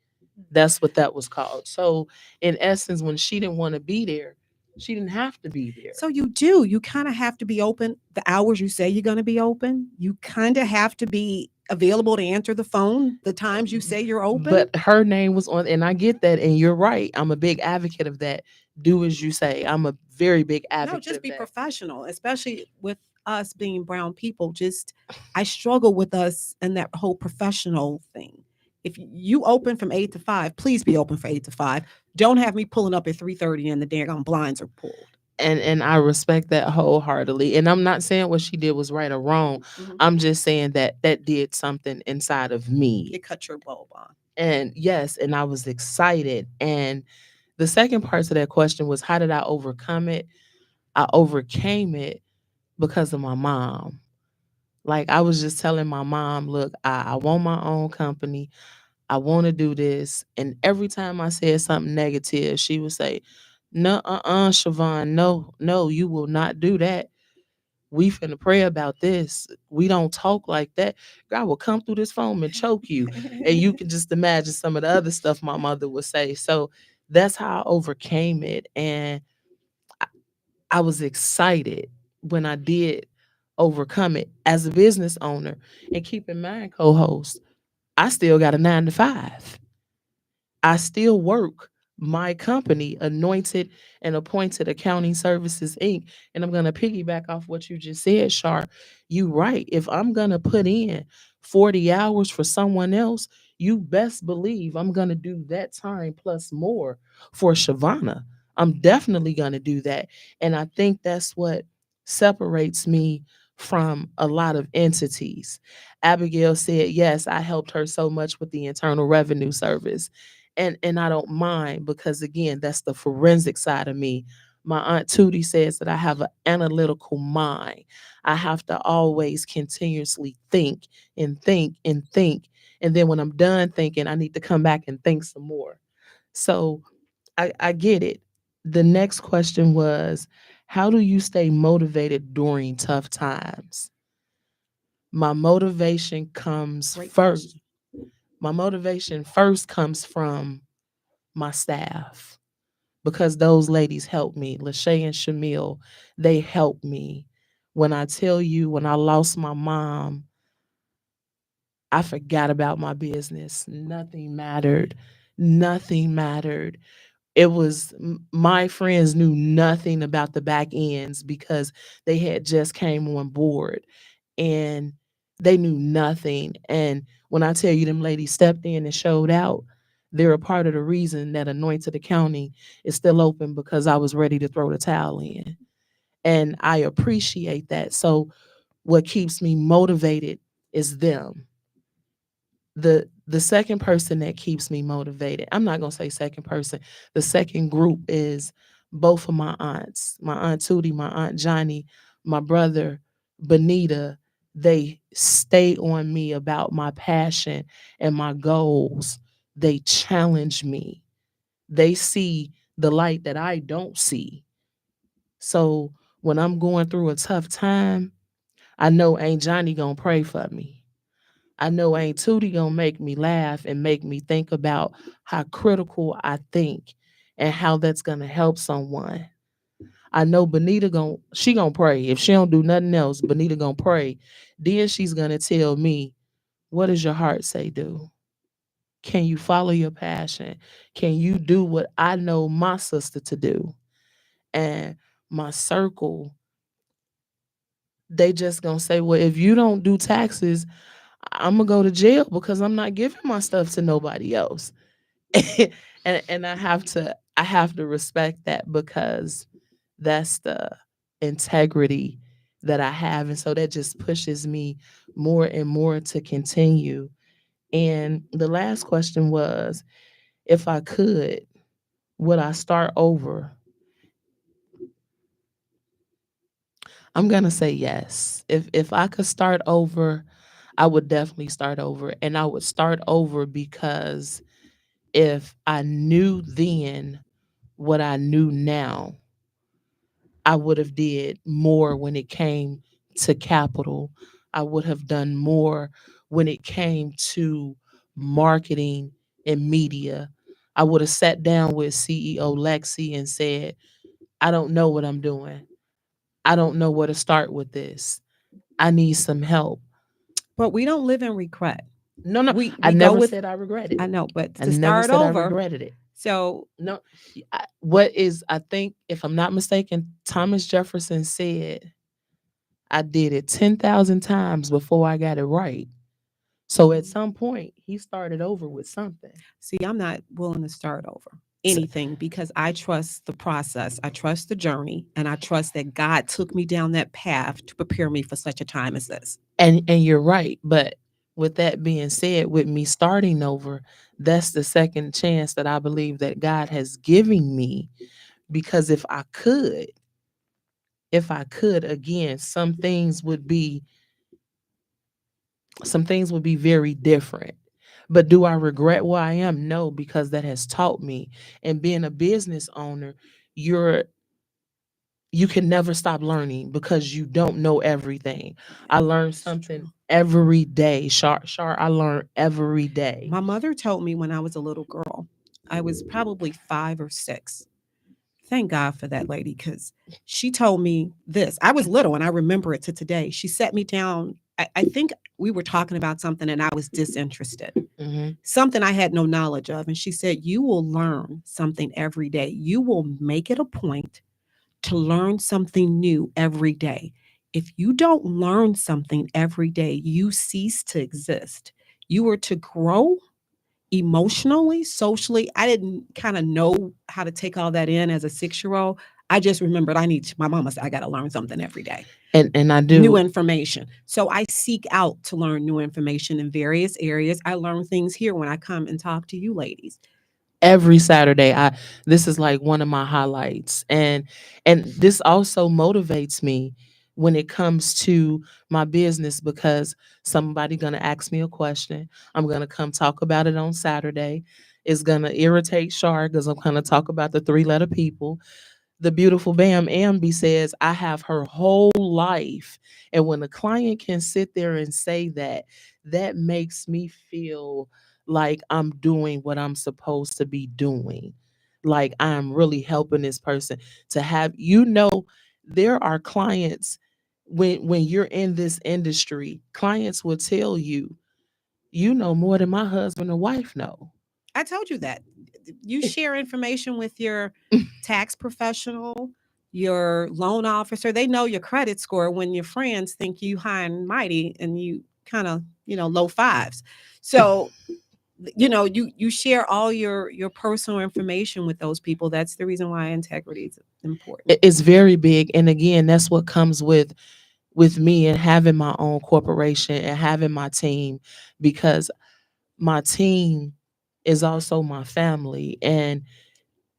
That's what that was called. So, in essence, when she didn't want to be there, she didn't have to be there. So you do. You kind of have to be open the hours you say you're going to be open. You kind of have to be available to answer the phone the times you say you're open. But her name was on, and I get that, and you're right. I'm a big advocate of that. Do as you say. I'm a very big No, advocate just of be that. professional, especially with us being brown people. Just, I struggle with us and that whole professional thing. If you open from 8 to 5, please be open for 8 to 5. Don't have me pulling up at 3:30 and the daggone blinds are pulled. And I respect that wholeheartedly. And I'm not saying what she did was right or wrong. Mhm. I'm just saying that that did something inside of me. It cut your bulb on. And yes, and I was excited. And the second part to that question was, how did I overcome it? I overcame it because of my mom. Like I was just telling my mom, look, I want my own company. I want to do this. And every time I said something negative, she would say, no, Siobhan, no, no, you will not do that. We finna pray about this. We don't talk like that. God will come through this phone and choke you. And you can just imagine some of the other stuff my mother would say. So that's how I overcame it. And I was excited when I did overcome it as a business owner. And keep in mind, co-host, I still got a 9 to 5. I still work my company, Anointed and Appointed Accounting Services Inc. And I'm gonna piggyback off what you just said, Shar. You right. If I'm gonna put in 40 hours for someone else, you best believe I'm gonna do that time plus more for Shavana. I'm definitely gonna do that. And I think that's what separates me from a lot of entities. Abigail said, yes, I helped her so much with the Internal Revenue Service, and I don't mind because again, that's the forensic side of me. My aunt Tootie says that I have an analytical mind. I have to always continuously think and think and think. And then when I'm done thinking, I need to come back and think some more. So I get it. The next question was, how do you stay motivated during tough times? My motivation comes Great first. question. My motivation first comes from my staff because those ladies helped me. Lachey and Shamil, they helped me. When I tell you, when I lost my mom, I forgot about my business. Nothing mattered. Nothing mattered. It was my friends knew nothing about the back ends because they had just came on board and they knew nothing. And when I tell you them ladies stepped in and showed out, they're a part of the reason that Anointed Accounting is still open because I was ready to throw the towel in. And I appreciate that. So what keeps me motivated is them. The second person that keeps me motivated, I'm not gonna say second person. The second group is both of my aunts, my aunt Tootie, my aunt Johnny, my brother Benita. They stay on me about my passion and my goals. They challenge me. They see the light that I don't see. So when I'm going through a tough time, I know Aunt Johnny gonna pray for me. I know Aunt Tootie gonna make me laugh and make me think about how critical I think and how that's gonna help someone. I know Benita gonna pray. If she don't do nothing else, Benita gonna pray. Then she's gonna tell me What does your heart say do? Can you follow your passion? Can you do what I know my sister to do? And my circle, they just gonna say, well, if you don't do taxes, I'm gonna go to jail because I'm not giving my stuff to nobody else. And I have to respect that because that's the integrity that I have. And so that just pushes me more and more to continue. And the last question was, if I could, would I start over? I'm gonna say yes. If I could start over, I would definitely start over. And I would start over because if I knew then what I knew now, I would have did more when it came to capital. I would have done more when it came to marketing and media. I would have sat down with CEO Lexi and said, I don't know what I'm doing. I don't know where to start with this. I need some help. But we don't live in regret. No, no, We I go never with, said I regretted I it. know, but I to never start said I over. regretted it. So No, what is, I think, if I'm not mistaken, Thomas Jefferson said, I did it 10,000 times before I got it right. So at some point, he started over with something. see, I'm not willing to start over So- anything because I trust the process. I trust the journey, and I trust that God took me down that path to prepare me for such a time as this. and you're right. But with that being said, with me starting over, that's the second chance that I believe that God has given me. Because if I could again, some things would be very different. But do I regret where I am? No, because that has taught me. And being a business owner, you're you can never stop learning because you don't know everything. I learn It's something true. every day. I learn every day. My mother told me when I was a little girl, I was probably 5 or 6. Thank God for that lady because she told me this. I was little and I remember it to today. She set me down. I think we were talking about something and I was disinterested, Hmm. something I had no knowledge of. And she said, you will learn something every day. You will make it a point to learn something new every day. If you don't learn something every day, you cease to exist. You are to grow emotionally, socially. I didn't kind of know how to take all that in as a 6 year old. I just remembered my mama said, I got to learn something every day, And I new do information. So I seek out to learn new information in various areas. I learn things here when I come and talk to you ladies. every Saturday. I This is like one of my highlights. And this also motivates me when it comes to my business because somebody gonna ask me a question. I'm gonna come talk about it on Saturday. It's gonna irritate Shar because I'm gonna talk about the three-letter people. The beautiful Bam Ambi says, I have her whole life. And when a client can sit there and say that, that makes me feel like I'm doing what I'm supposed to be doing. Like I'm really helping this person to have, there are clients when you're in this industry, clients will tell you, you know more than my husband or wife know. I told you that. You share information with your tax professional, your loan officer. They know your credit score when your friends think you high and mighty and you kind of, low fives. So, you share all your personal information with those people. That's the reason why integrity is important. It's very big. And again, that's what comes with me and having my own corporation and having my team, because my team is also my family, and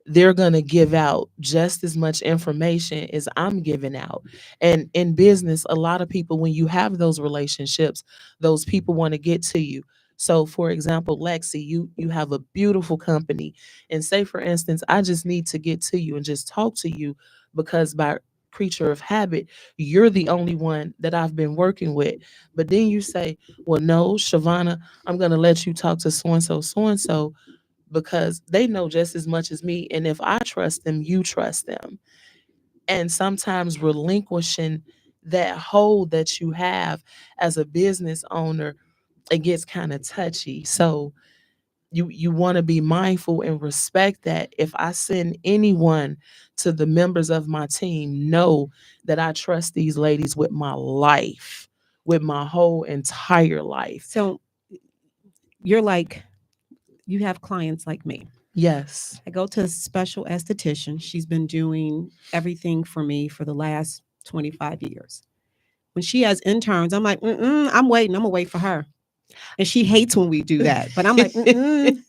they're going to give out just as much information as I'm giving out. And in business, a lot of people, when you have those relationships, those people want to get to you. So for example, Lexi, you have a beautiful company, and say for instance, I just need to get to you and just talk to you because by creature of habit, you're the only one that I've been working with. But then you say, well, no, Shavana, I'm going to let you talk to so and so because they know just as much as me. And if I trust them, you trust them. And sometimes relinquishing that hold that you have as a business owner it gets kind of touchy. So you want to be mindful and respect that if I send anyone to the members of my team, know that I trust these ladies with my life, with my whole entire life. So you're like, you have clients like me. Yes. I go to a special esthetician. She's been doing everything for me for the last 25 years. When she has interns, I'm like, I'm waiting. I'm going to wait for her. And she hates when we do that. But I'm like,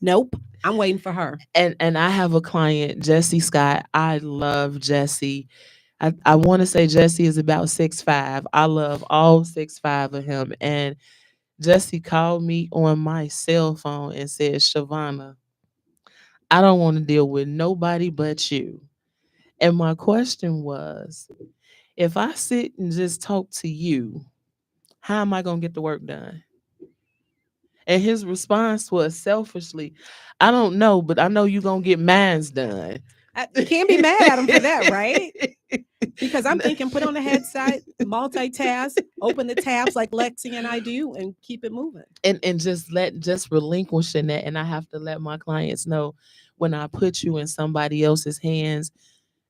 nope. I'm waiting for her. And I have a client, Jessie Scott. I love Jessie. I want to say Jesse is about 6'5". I love all 6'5" of him. And Jesse called me on my cell phone and said, Shavonna, I don't want to deal with nobody but you. And my question was, if I sit and just talk to you, how am I going to get the work done? And his response was selfishly, I don't know, but I know you're going to get mines done. You can't be mad at him for that, right? Because I'm thinking, put on the headset, multitask, open the tabs like Lexi and I do, and keep it moving. And just relinquishing that. And I have to let my clients know, when I put you in somebody else's hands,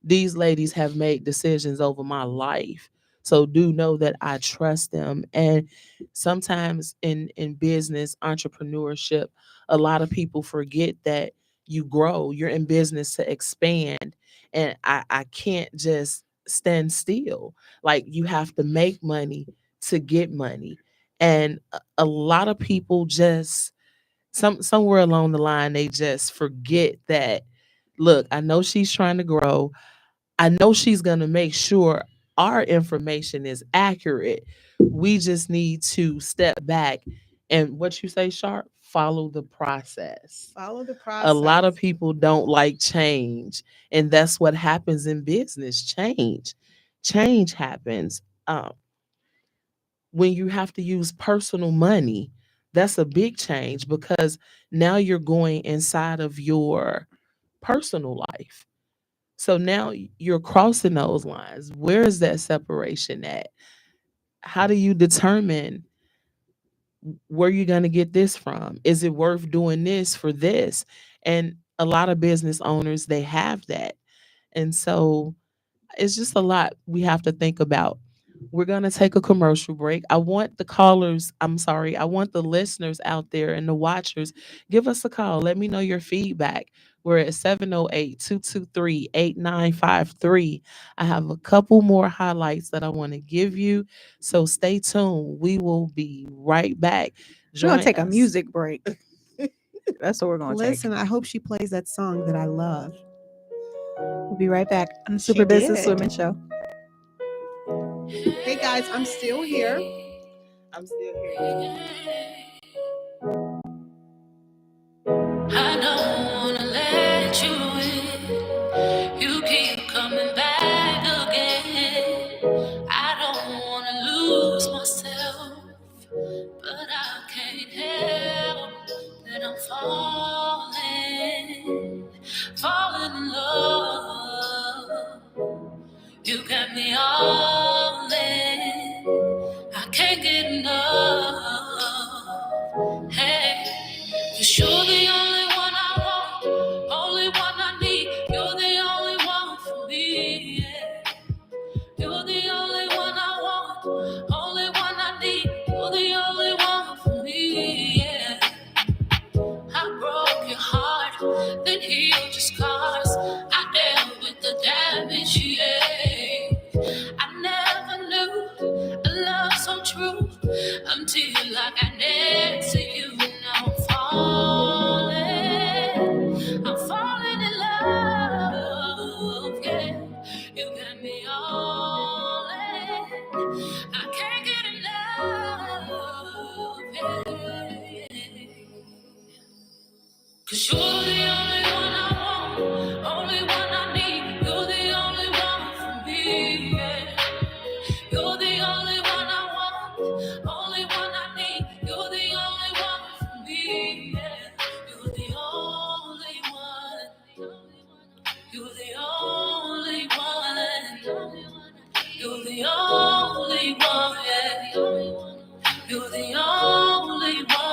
these ladies have made decisions over my life. So do know that I trust them. And sometimes in business, entrepreneurship, a lot of people forget that you grow. You're in business to expand. And I can't just stand still. Like, you have to make money to get money. And a lot of people just somewhere along the line, they just forget that, look, I know she's trying to grow. I know she's going to make sure our information is accurate. We just need to step back and, what you say, Sharp, follow the process. Follow the process. A lot of people don't like change, and that's what happens in business. Change happens. When you have to use personal money, that's a big change, because now you're going inside of your personal life. So now you're crossing those lines. Where is that separation at? How do you determine where you're going to get this from? Is it worth doing this for this? And a lot of business owners, they have that. And so it's just a lot we have to think about. We're going to take a commercial break. I want I want the listeners out there and the watchers, give us a call. Let me know your feedback. We're at 708-223-8953. I have a couple more highlights that I want to give you. So stay tuned. We will be right back. We're going to take a us. music break. That's what we're going to take. Listen, I hope she plays that song that I love. We'll be right back on the She Super Business did. Women Show. Hey guys, I'm still here. I'm still here. I don't wanna let you in. You keep coming back again. I don't wanna lose myself, but I can't help that I'm falling in love. You got me all in. I can't get enough. Hey, 'cause you're the only one I want, only one I need. You're the only one for me. Yeah. You're the only one I want, only one I need. You're the only one for me. Yeah. I broke your heart, then healed your scars. I dealt with the damage, yeah. I never knew a love so true until I got next to you. Now I'm falling in love, yeah. You got me all in. I can't get enough, yeah. 'Cause you're the only one I want, only one I need. You're the only one for me, yeah. You're the only one I want, only one I need. You're the only one for me, yeah. You're the only one. You're the only one. You're the only one, yeah. You're the only one.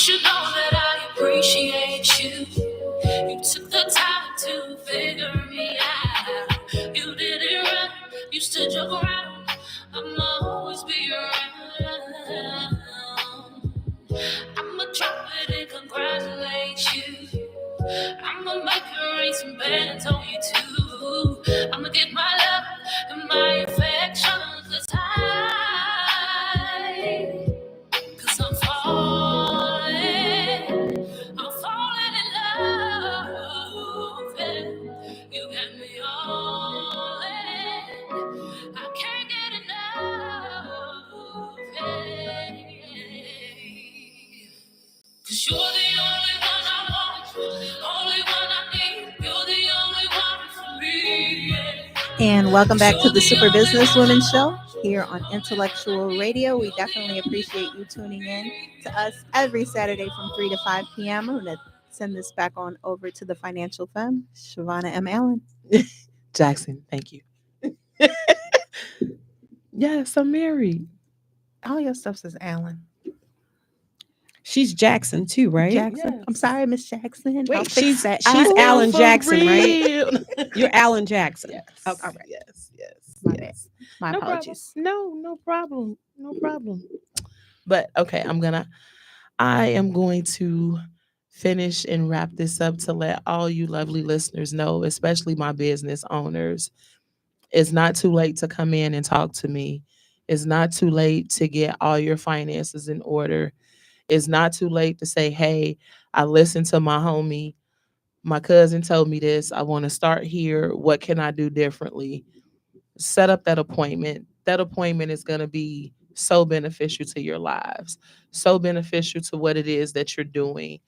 should know that I appreciate you. You took the time to figure me out. You did it right. Used to joke around. I'ma always be around. I'ma drop it and congratulate you. I'ma make her raise some bands on you too. I'ma get my love and my affection. Cause I'm falling in love. And you got me all in. I can't get enough. Cause you're the only one I want, only one I need. You're the only one for me. And welcome back to the Super Business Women Show here on Intellectual Radio. We definitely appreciate you tuning in to us every Saturday from 3 to 5 p.m. I'm going to send this back on over to the financial femme, Shavonna M. Allen. Jackson, thank you. Yes, I'm married. All your stuff says Allen. She's Jackson too, right? Jackson. Yes. I'm sorry, Miss Jackson. I'll Wait, fix she's that. Alan for Jackson, right? real. You're Alan Jackson. Yes. Oh, all right. Yes. My bad. Yes. My No apologies. problem. No problem. No problem. But okay, I am going to finish and wrap this up to let all you lovely listeners know, especially my business owners, it's not too late to come in and talk to me. It's not too late to get all your finances in order. It's not too late to say, hey, I listened to my homie. My cousin told me this. I want to start here. What can I do differently? Set up that appointment. That appointment is going to be so beneficial to your lives, so beneficial to what it is that you're doing.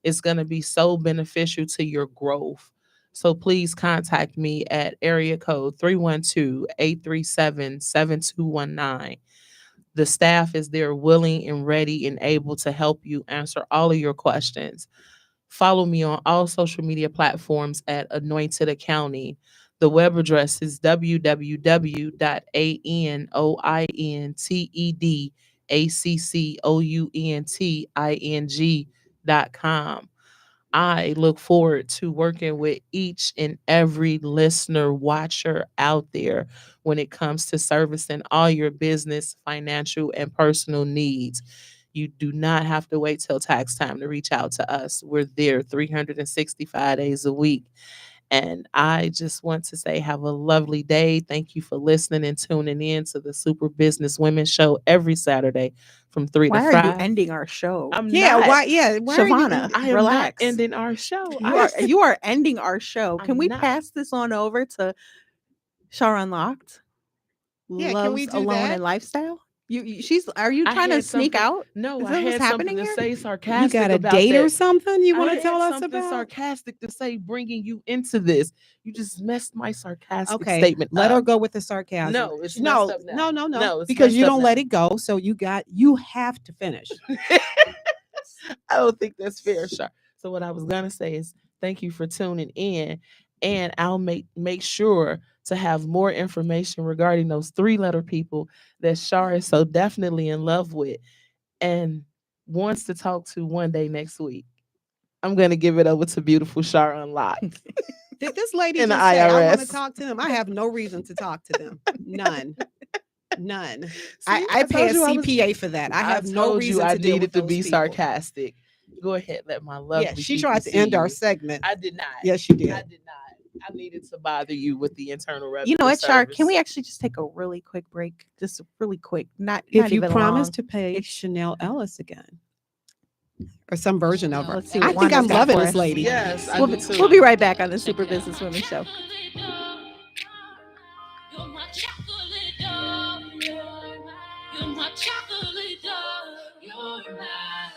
It's going to be so beneficial to your growth. So please contact me at area code 312-837-7219. The staff is there willing and ready and able to help you answer all of your questions. Follow me on all social media platforms at Anointed Accounting. The web address is www.anointedaccounting.com. I look forward to working with each and every listener, watcher out there when it comes to servicing all your business, financial, and personal needs. You do not have to wait till tax time to reach out to us. We're there 365 days a week. And I just want to say, have a lovely day. Thank you for listening and tuning in to the Super Business Women Show every Saturday from 3 Why to are 5. you ending our show? I'm Yeah, not. why? Yeah, why are you? Shavonna, I am relax. not ending our show. You are ending our show. Can I'm we not. pass this on over to Shar Unlocked? Yeah, can we Loves do Alone that? and Lifestyle. She's. Are you I trying to had sneak something- out? No, Is I that what's had something happening to here? say You sarcastic got a about date that. or something you I want to had tell us something about? sarcastic to say, bringing you into this. You just messed my sarcastic Okay, statement let up. her go with the sarcasm. No, it's no, messed up now. no, It's because messed you up don't now. let it go. So you have to finish. I don't think that's fair, Shar. So what I was gonna say is thank you for tuning in, and I'll make sure to have more information regarding those 3-letter people that Shar is so definitely in love with and wants to talk to one day next week. I'm gonna give it over to beautiful Shar Unlocked. Did this lady In the just say I want to IRS. talk to them? I have no reason to talk to them. None. None. See, I pay a told you I was- CPA for that. I have no told reason you I to deal needed with to those be people. sarcastic. Go ahead, let my lovely Yeah, she people tried to see end our you. segment. I did not. Yes, she did. I did not. I needed to bother you with the internal revenue. You know what, Shar? Can we Service. actually just take a really quick break? Just really quick. Not If you even promise long. to pay It's- Chanel Ellis again, or some version of her. Let's see I what think I'm Wanda's got loving for this us. lady. Yes, I We'll do be, too. we'll be right back on the Super Business Women Show. You're my chocolate dove. You're my chocolate dove. You're my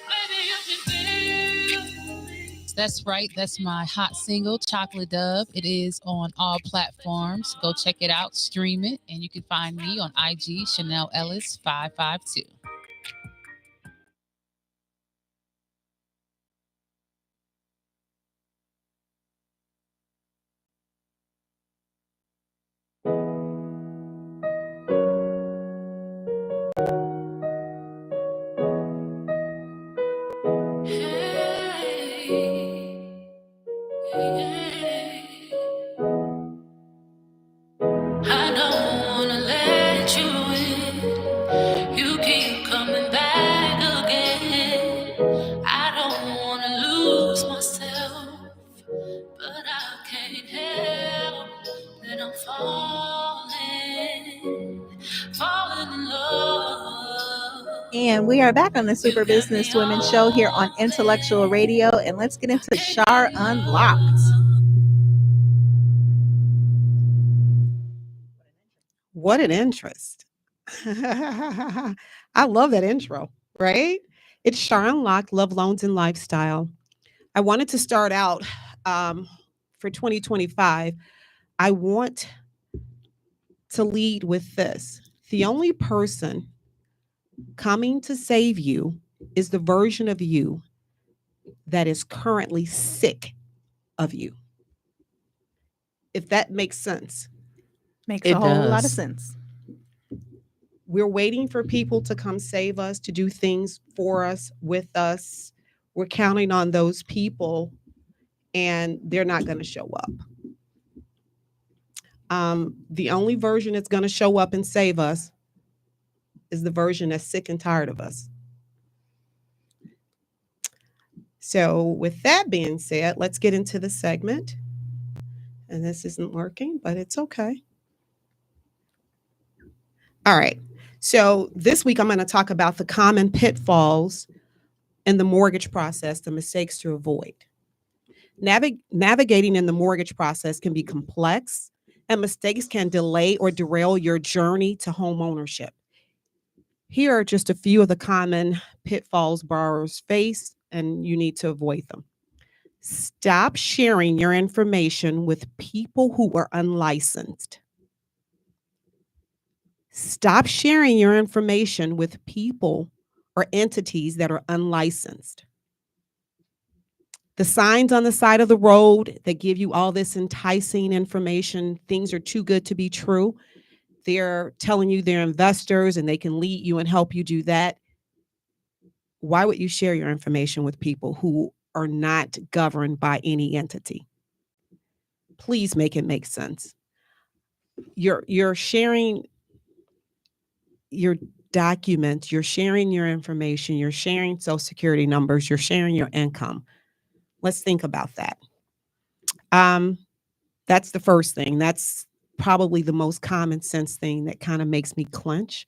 baby, you can feel me. That's right. That's my hot single, Chocolate Dove. It is on all platforms. Go check it out, stream it, and you can find me on IG, Chanel Ellis 552. Yeah. I don't wanna let you in. You keep coming back again. I don't wanna lose myself, but I can't help that I'm falling in love. And we are back on the Super Business Women Show here on Intellectual Radio. And let's get into Shar Unlocked. What an interest. I love that intro, right? It's Shar Unlocked, Love, Loans, and Lifestyle. I wanted to start out for 2025. I want to lead with this. The only person coming to save you is the version of you that is currently sick of you. If that makes sense. Makes It a whole lot of does. sense. We're waiting for people to come save us, to do things for us, with us. We're counting on those people, and they're not going to show up. The only version that's going to show up and save us is the version that's sick and tired of us. So with that being said, let's get into the segment. And this isn't working, but it's okay. All right. So this week I'm going to talk about the common pitfalls in the mortgage process, the mistakes to avoid. Navigating in the mortgage process can be complex, and mistakes can delay or derail your journey to home ownership. Here are just a few of the common pitfalls borrowers face, and you need to avoid them. Stop sharing your information with people who are unlicensed. Stop sharing your information with people or entities that are unlicensed. The signs on the side of the road that give you all this enticing information, things are too good to be true. They're telling you they're investors and they can lead you and help you do that. Why would you share your information with people who are not governed by any entity? Please make it make sense. You're sharing your documents, you're sharing your information, you're sharing social security numbers, you're sharing your income. Let's think about that. That's the first thing. That's probably the most common sense thing that kind of makes me clench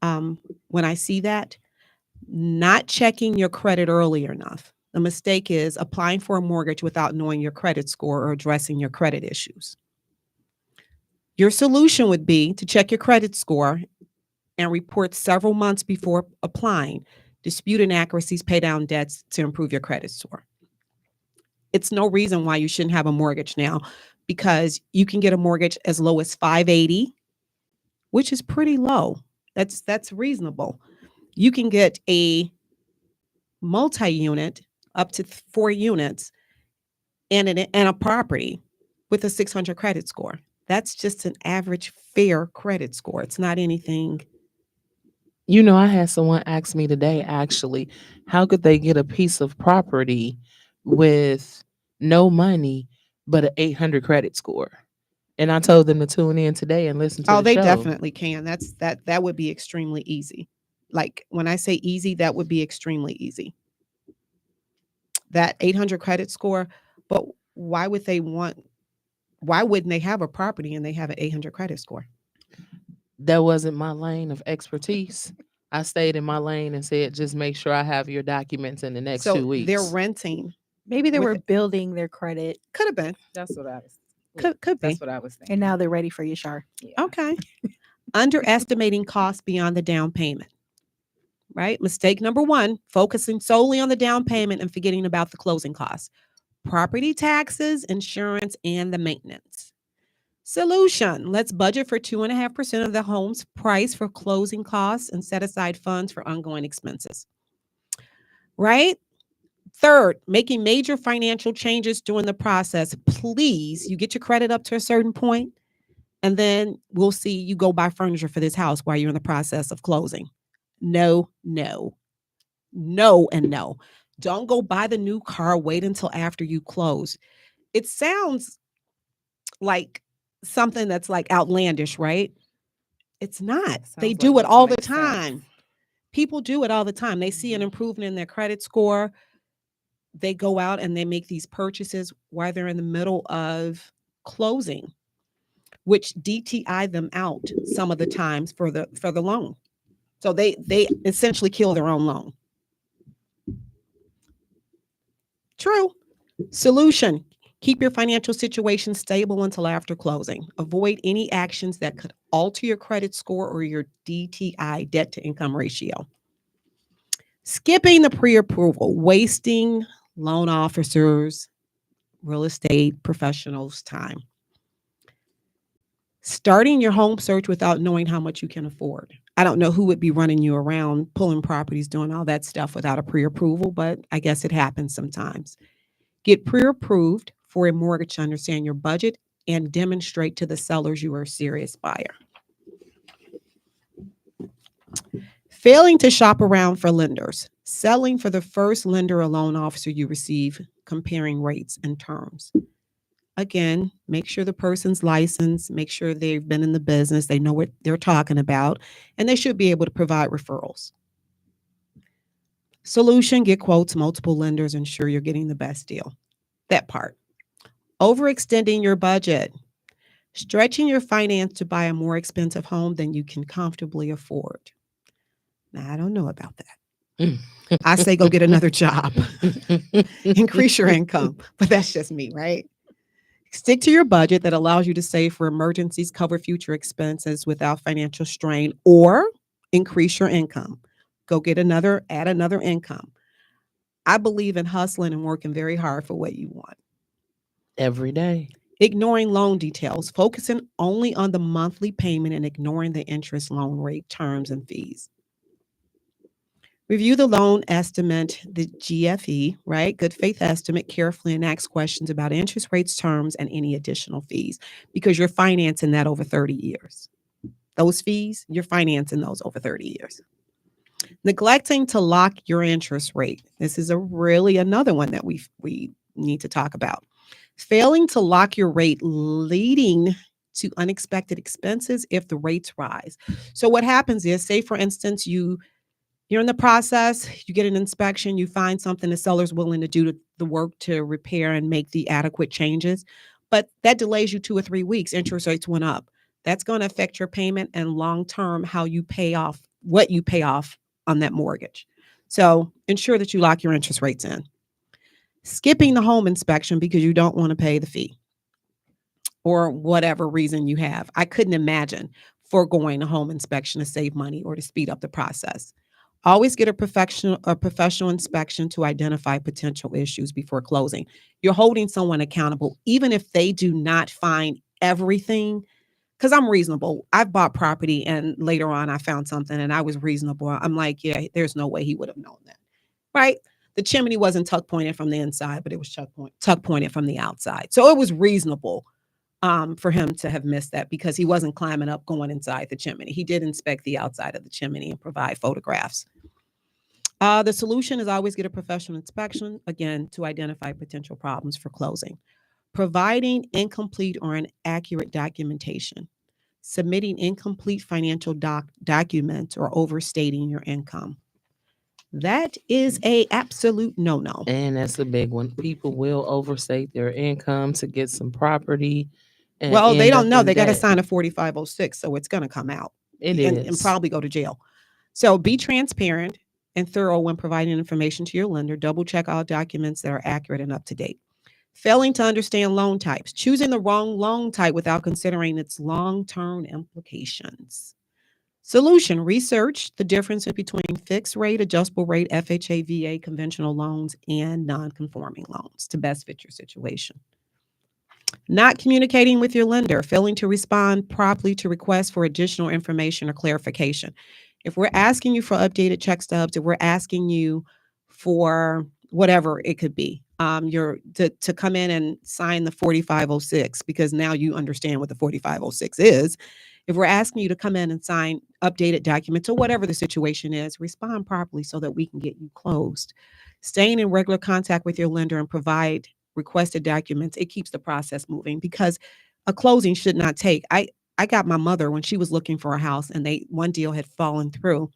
when I see that. Not checking your credit early enough. The mistake is applying for a mortgage without knowing your credit score or addressing your credit issues. Your solution would be to check your credit score and report several months before applying. Dispute inaccuracies, pay down debts to improve your credit score. It's no reason why you shouldn't have a mortgage now, because you can get a mortgage as low as $580, which is pretty low. That's reasonable. You can get a multi-unit up to 4 units and a property with a 600 credit score. That's just an average fair credit score. It's not anything. You know, I had someone ask me today, actually, how could they get a piece of property with no money but an 800 credit score? And I told them to tune in today and listen to Oh, the they show. definitely can. That would be extremely easy. Like when I say easy, that would be extremely easy. That 800 credit score, but why wouldn't they have a property and they have an 800 credit score? That wasn't my lane of expertise. I stayed in my lane and said, just make sure I have your documents in the next 2 So weeks. they're renting. Maybe they With were it. building their credit, Could have been. That's what I was. Could be. That's what I was thinking. and now they're ready for you, Shar. Yeah. Okay. Underestimating costs beyond the down payment. Right? Mistake number 1, focusing solely on the down payment and forgetting about the closing costs. Property taxes, insurance, and the maintenance. Solution. Let's budget for 2.5% of the home's price for closing costs and set aside funds for ongoing expenses. Right? Third, making major financial changes during the process. Please, you get your credit up to a certain point, and then we'll see you go buy furniture for this house while you're in the process of closing. No, no, no, and no. Don't go buy the new car. Wait until after you close. It sounds like something that's like outlandish, right? It's not. They Sounds like do it what all the makes sense. time. People do it all the time. They see an improvement in their credit score. They go out and they make these purchases while they're in the middle of closing, which DTI them out some of the times for the loan. So they essentially kill their own loan. True. Solution. Keep your financial situation stable until after closing. Avoid any actions that could alter your credit score or your DTI, debt to income ratio. Skipping the pre-approval, wasting loan officers, real estate professionals' time. Starting your home search without knowing how much you can afford. I don't know who would be running you around, pulling properties, doing all that stuff without a pre-approval, but I guess it happens sometimes. Get pre-approved for a mortgage to understand your budget and demonstrate to the sellers you are a serious buyer. Failing to shop around for lenders. Selling for the first lender or loan officer you receive, comparing rates and terms. Again, make sure the person's licensed, make sure they've been in the business, they know what they're talking about, and they should be able to provide referrals. Solution, get quotes, multiple lenders, ensure you're getting the best deal. That part. Overextending your budget. Stretching your finance to buy a more expensive home than you can comfortably afford. Now, I don't know about that. I say go get another job. Increase your income. But that's just me, right? Stick to your budget that allows you to save for emergencies, cover future expenses without financial strain, or increase your income. Go get add another income. I believe in hustling and working very hard for what you want. Every day. Ignoring loan details, focusing only on the monthly payment and ignoring the interest, loan rate, terms, and fees. Review the loan estimate, the GFE, right? Good faith estimate carefully and ask questions about interest rates, terms, and any additional fees because you're financing that over 30 years. Those fees, you're financing those over 30 years. Neglecting to lock your interest rate. This is another one that we need to talk about. Failing to lock your rate, leading to unexpected expenses if the rates rise. So what happens is, say for instance, you're in the process, you get an inspection, you find something the seller's willing to do the work to repair and make the adequate changes, but that delays you 2 or 3 weeks. Interest rates went up. That's going to affect your payment and long-term how you pay off, what you pay off on that mortgage. So ensure that you lock your interest rates in. Skipping the home inspection because you don't want to pay the fee or whatever reason you have. I couldn't imagine foregoing a home inspection to save money or to speed up the process. Always get a professional inspection to identify potential issues before closing. You're holding someone accountable, even if they do not find everything. Because I'm reasonable. I've bought property and later on I found something and I was reasonable. I'm like, yeah, there's no way he would have known that, right? The chimney wasn't tuck pointed from the inside, but it was tuck pointed from the outside. So it was reasonable for him to have missed that because he wasn't climbing up going inside the chimney. He did inspect the outside of the chimney and provide photographs. The solution is always get a professional inspection, again, to identify potential problems for closing. Providing incomplete or inaccurate documentation. Submitting incomplete financial documents or overstating your income. That is a absolute no-no. And that's a big one. People will overstate their income to get some property. And Well, they end don't up know. in They got to debt. sign a 4506, so it's going to come out. It and is. probably go to jail. So be transparent and thorough when providing information to your lender. Double check all documents that are accurate and up to date. Failing to understand loan types. Choosing the wrong loan type without considering its long-term implications. Solution, research the difference between fixed rate, adjustable rate, FHA, VA, conventional loans, and non-conforming loans to best fit your situation. Not communicating with your lender, failing to respond properly to requests for additional information or clarification. If we're asking you for updated check stubs, if we're asking you for whatever it could be, to come in and sign the 4506 because now you understand what the 4506 is. If we're asking you to come in and sign updated documents or whatever the situation is, respond properly so that we can get you closed. Staying in regular contact with your lender and provide requested documents, it keeps the process moving because a closing should not take. I got my mother when she was looking for a house and one deal had fallen through.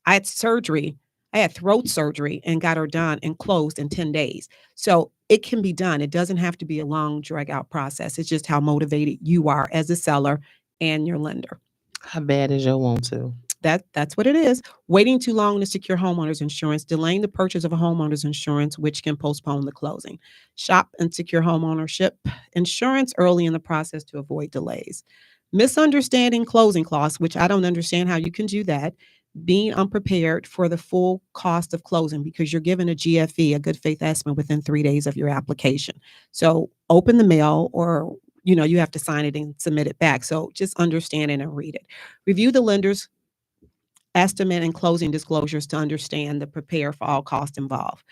I had surgery. I had throat surgery and got her done and closed in 10 days. So it can be done. It doesn't have to be a long, drag out process. It's just how motivated you are as a seller and your lender. How bad is your want to? That's what it is. Waiting too long to secure homeowners insurance, delaying the purchase of a homeowner's insurance, which can postpone the closing. Shop and secure homeownership insurance early in the process to avoid delays. Misunderstanding closing costs, which I don't understand how you can do that. Being unprepared for the full cost of closing because you're given a GFE, a good faith estimate, within 3 days of your application. So open the mail or you have to sign it and submit it back. So just understand it and read it. Review the lender's estimate and closing disclosures to understand the prepare for all costs involved.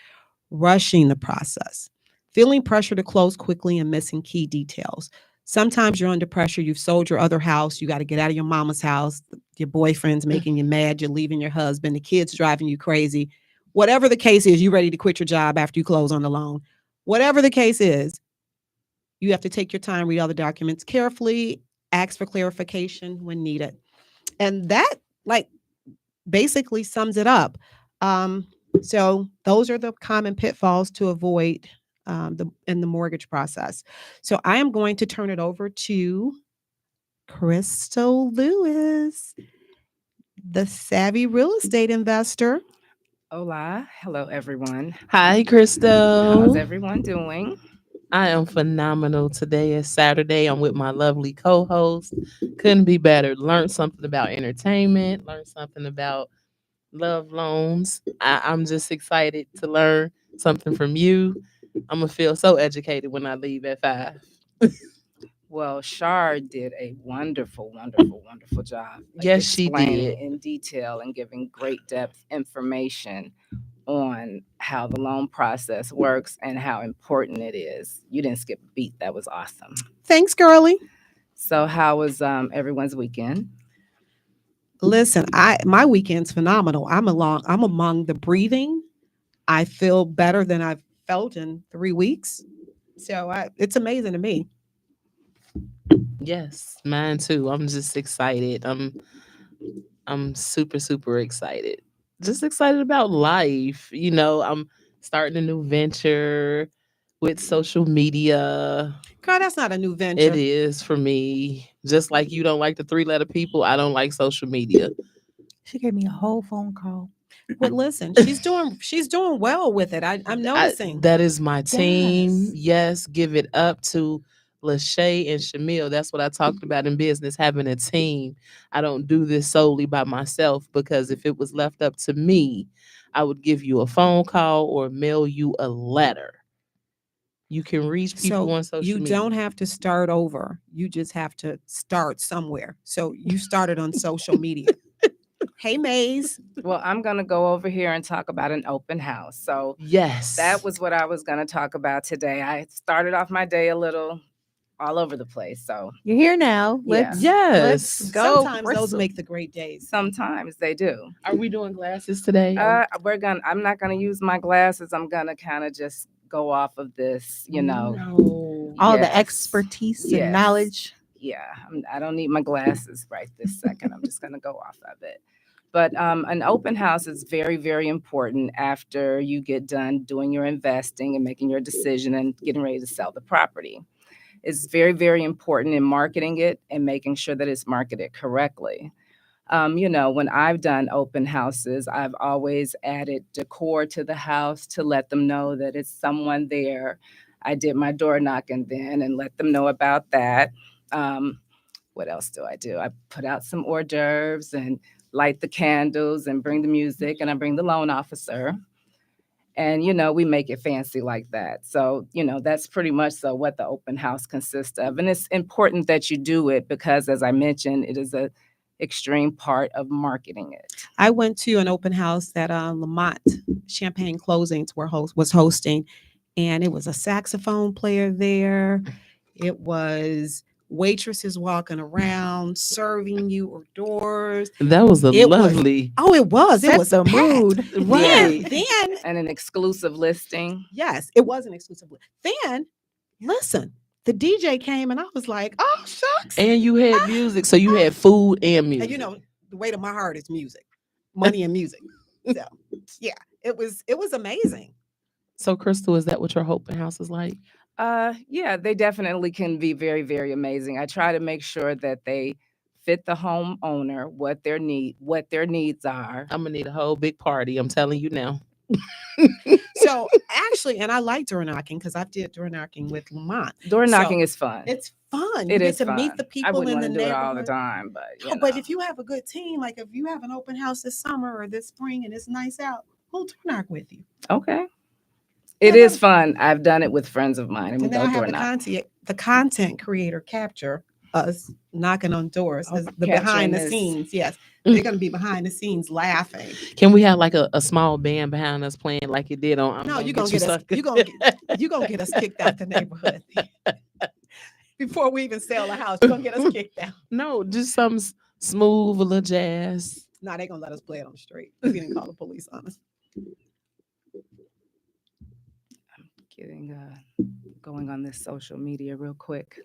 Rushing the process. Feeling pressure to close quickly and missing key details. Sometimes you're under pressure. You've sold your other house. You got to get out of your mama's house. Your boyfriend's making you mad. You're leaving your husband. The kids driving you crazy. Whatever the case is, you're ready to quit your job after you close on the loan. Whatever the case is, you have to take your time, read all the documents carefully, ask for clarification when needed. And that basically sums it up. So those are the common pitfalls to avoid in the mortgage process. So I am going to turn it over to Crystal Lewis, the savvy real estate investor. Hola. Hello, everyone. Hi, Crystal. How's everyone doing? I am phenomenal. Today is Saturday. I'm with my lovely co-host. Couldn't be better. Learned something about entertainment. Learned something about love loans. I'm just excited to learn something from you. I'm going to feel so educated when I leave at 5. Well, Shar did a wonderful, wonderful, wonderful job. Yes, she explaining did. in detail and giving great depth information on how the loan process works and how important it is. You didn't skip a beat. That was awesome. Thanks, girlie. So how was everyone's weekend? Listen, my weekend's phenomenal. I'm among the breathing. I feel better than I've felt in 3 weeks. So it's amazing to me. Yes, mine too. I'm just excited. I'm super, super excited. Just excited about life. I'm starting a new venture with social media. Girl, that's not a new venture. It is for me. Just like you don't like the 3-letter people, I don't like social media. She gave me a whole phone call. But listen, she's doing well with it. I'm noticing. That is my team. Yes. Yes, give it up to Lachey and Shamil. That's what I talked about in business, having a team. I don't do this solely by myself because if it was left up to me, I would give you a phone call or mail you a letter. You can reach people on social media. You don't have to start over. You just have to start somewhere. So you started on social media. Hey, Maze. Well, I'm going to go over here and talk about an open house. So yes, that was what I was going to talk about today. I started off my day a little all over the place. So You're here now. Let's yes. go. Sometimes those make the great days. sometimes they do. Are we doing glasses today? I'm not going to use my glasses. I'm going to kind of just go off of this, No. All the Yes. expertise and Yes. knowledge. Yeah, I don't need my glasses right this second. I'm just going to go off of it. But an open house is very, very important after you get done doing your investing and making your decision and getting ready to sell the property. It's very, very important in marketing it and making sure that it's marketed correctly. When I've done open houses, I've always added decor to the house to let them know that it's someone there. I did my door knocking then and let them know about that. What else do? I put out some hors d'oeuvres and light the candles and bring the music, and I bring the loan officer. And, we make it fancy like that. So, that's pretty much so what the open house consists of. And it's important that you do it because, as I mentioned, it is a extreme part of marketing it. I went to an open house that Lamont Champagne Closings was hosting, and it was a saxophone player there. It was waitresses walking around serving you hors d'oeuvres. That was a It was- lovely. Oh, it was. It Set was the packed. mood. Right. Then And an exclusive listing. yes, it was an exclusive. Then listen, the DJ came and I was like, oh shucks. And you had music, so you had food and music. And you know, the weight of my heart is music, money and music. So yeah, it was amazing. So, Crystal, is that what your open house is like? Yeah, they definitely can be very, very amazing. I try to make sure that they fit the homeowner, what their needs are. I'm gonna need a whole big party. I'm telling you now. So actually, and I like door knocking because I did door knocking with Lamont. Door knocking So, is fun. It's fun. It You is get to meet fun. the I people wouldn't in the want to do it all the neighborhood. time, but No, but if you have a good team, like if you have an open house this summer or this spring and it's nice out, who'll door knock with you? okay, it Yeah, is fun. I've done it with friends of mine, and we And then go I have door knock. the content creator capture us knocking on doors. Oh, The behind the capturing this. scenes, yes, they're going to be behind the scenes laughing. Can we have like a small band behind us playing like it did on? No, you're gonna get us. Sucker? You're gonna get us kicked out the neighborhood before we even sell a house. You're gonna get us kicked out. No, just some smooth, a little jazz. Nah, they're gonna let us play it on the street. We didn't call the police on us. Getting going on this social media real quick,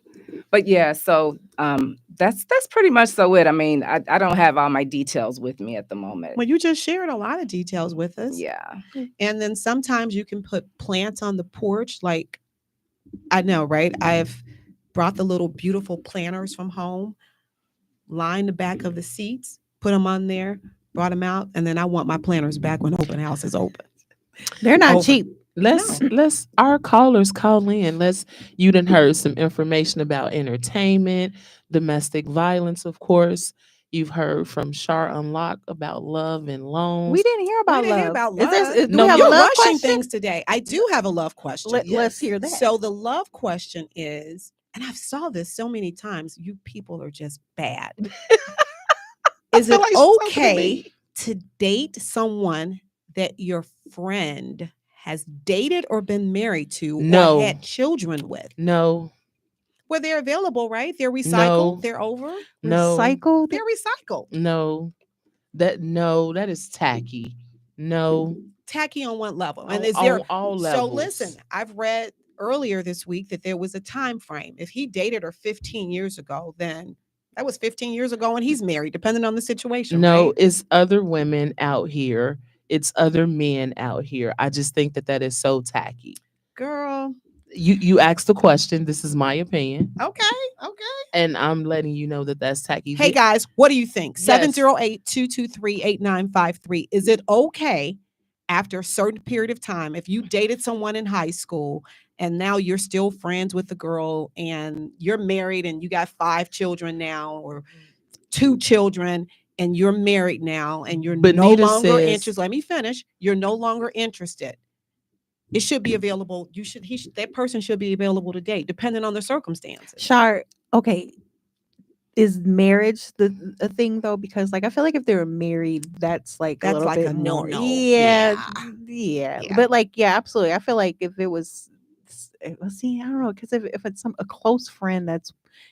but yeah, so that's pretty much so it. I mean, I don't have all my details with me at the moment. Well, you just shared a lot of details with us. Yeah, And then sometimes you can put plants on the porch. Like, I know, right? I've brought the little beautiful planters from home, lined the back of the seats, put them on there, brought them out, and then I want my planters back when open house is open. They're not Over. cheap. Let's our callers call in. You done heard some information about entertainment, domestic violence, of course. You've heard from Shar Unlock about love and loans. We didn't hear about We didn't love. hear about Is this, love. do No, we have You're a love rushing question? things today. I do have a love question. Let's hear that. So the love question is, and I've saw this so many times, you people are just bad. Is feel it like she's talking to okay me. to date someone that your friend has dated or been married to No. or had children with? No, Well, they're available, right? They're recycled. No. They're over. no, Recycled. They're recycled. no. That is tacky. No. Tacky on what level? And On- is there on all So levels. listen, I've read earlier this week that there was a time frame. If he dated her 15 years ago, then that was 15 years ago and he's married, depending on the situation. No, right? it's other women out here. It's other men out here. I just think that is so tacky. Girl. You asked the question. This is my opinion, Okay. Okay. and I'm letting you know that that's tacky. Hey guys, what do you think? Yes. 708-223-8953. Is it okay after a certain period of time if you dated someone in high school and now you're still friends with the girl and you're married and you got 5 children now or 2 children and you're married now and you're But no Nita longer says- interested? Let me finish. You're no longer interested. It should be available. That person should be available to date, depending on the circumstances. Shar, okay. Is marriage a thing though? Because like I feel like if they were married, that's like a That's little like bit a more. no-no. Yeah, Yeah. yeah. But like, yeah, absolutely. I feel like if it was, see, I don't know, because if it's a close friend,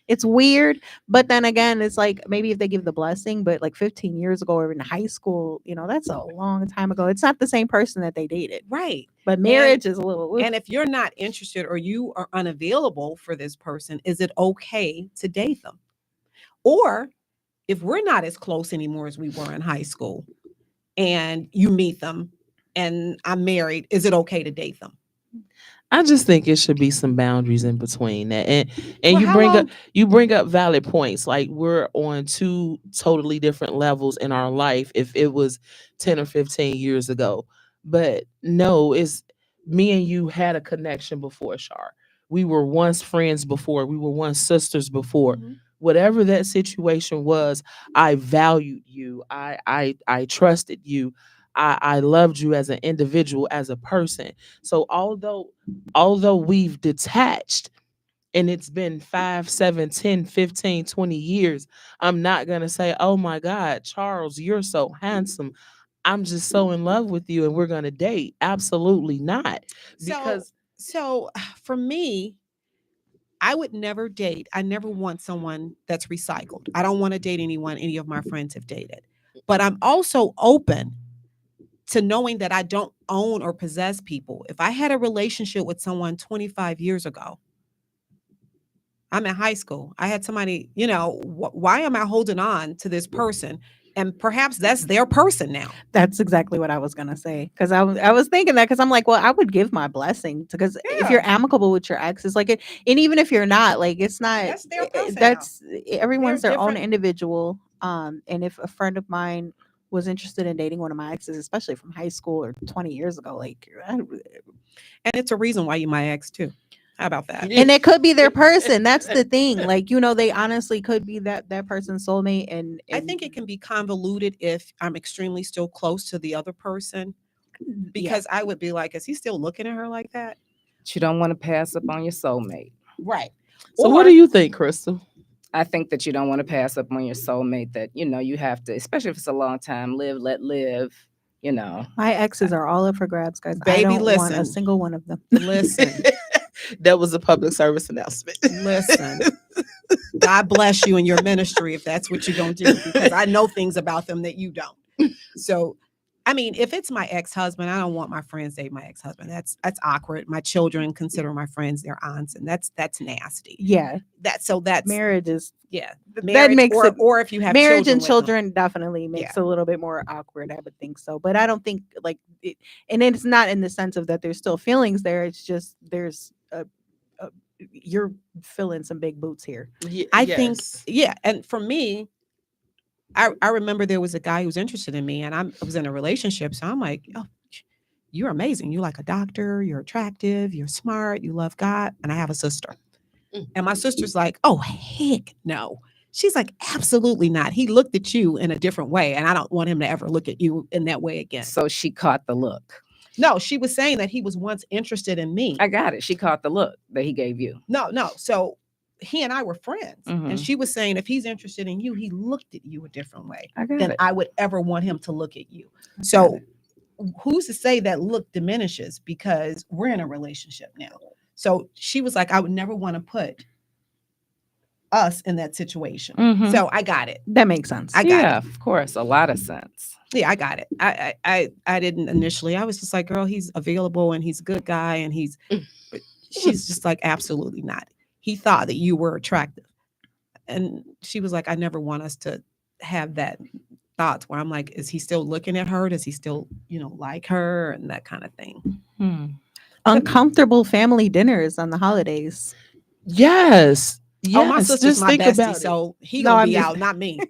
it's weird. But then again, it's like maybe if they give the blessing, but like 15 years ago or in high school, that's a long time ago. It's not the same person that they dated. Right. But marriage is a little. And if you're not interested or you are unavailable for this person, is it okay to date them? Or if we're not as close anymore as we were in high school and you meet them and I'm married, is it okay to date them? I just think it should be some boundaries in between that, and Well, you how bring up long- you bring up valid points. Like we're on 2 totally different levels in our life. If it was 10 or 15 years ago, but no, it's me and you had a connection before, Shar. We were once friends before. We were once sisters before. Mhm. Whatever that situation was, I valued you. I trusted you. I loved you as an individual, as a person. So although we've detached and it's been 5, 7, 10, 15, 20 years, I'm not going to say, oh my God, Charles, you're so handsome. I'm just so in love with you and we're going to date. Absolutely not. Because So for me, I would never date. I never want someone that's recycled. I don't want to date anyone any of my friends have dated. But I'm also open to knowing that I don't own or possess people. If I had a relationship with someone 25 years ago, I'm in high school. I had somebody, why am I holding on to this person? And perhaps that's their person now. That's exactly what I was gonna say, because I was thinking that, because I'm like, well, I would give my blessing, because if you're amicable with your ex, it's like and even if you're not, like, it's not. That's their person now. That's everyone's They're their own different. individual. And if a friend of mine was interested in dating one of my exes, especially from high school or 20 years ago, like, And it's a reason why you my ex too. How about that? and it could be their person. That's the thing. Like, they honestly could be that person's soulmate. And I think it can be convoluted if I'm extremely still close to the other person, because I would be like, is he still looking at her like that? You don't want to pass up on your soulmate. Right. So what do you think, Crystal? I think that you don't want to pass up on your soulmate, that, you have to, especially if it's a long time, live, let live, my exes are all up for grabs, guys. Baby, I don't want a listen. single one of them. Listen. That was a public service announcement. Listen. God bless you in your ministry if that's what you're going to do, because I know things about them that you don't. So, I mean, if it's my ex-husband, I don't want my friends to date my ex-husband. That's awkward. My children consider my friends their aunts, and that's nasty. Yeah. That's Marriage is, yeah. that Marriage, makes or, it, or if you have marriage children and with them. children definitely makes it a little bit more awkward, I would think so. But I don't think, like, and it's not in the sense of that there's still feelings there. It's just there's you're filling some big boots here. I think, and for me, I remember there was a guy who was interested in me, and I was in a relationship. So I'm like, oh, you're amazing. You're like a doctor. You're attractive. You're smart. You love God. And I have a sister. And my sister's like, oh, heck no. She's like, absolutely not. He looked at you in a different way, and I don't want him to ever look at you in that way again. So she caught the look. No, she was saying that he was once interested in me. I got it. She caught the look that he gave you. No. So he and I were friends. Mhm. And she was saying, if he's interested in you, he looked at you a different way I got than it. I would ever want him to look at you. got So it. who's to say that look diminishes because we're in a relationship now? So she was like, I would never want to put us in that situation. Mhm. So I got it. That makes sense. I got Yeah, it. of course, a lot of sense. Yeah, I got it. I didn't initially. I was just like, girl, he's available and he's a good guy, and but she's just like, absolutely not. He thought that you were attractive. And she was like, I never want us to have that thoughts where I'm like, is he still looking at her? Does he still, like her, and that kind of thing? Uncomfortable family dinners on the holidays. Yes. Oh, my Yes, sister's just my think bestie, about it. so he No, gonna I'm be just- out, not me.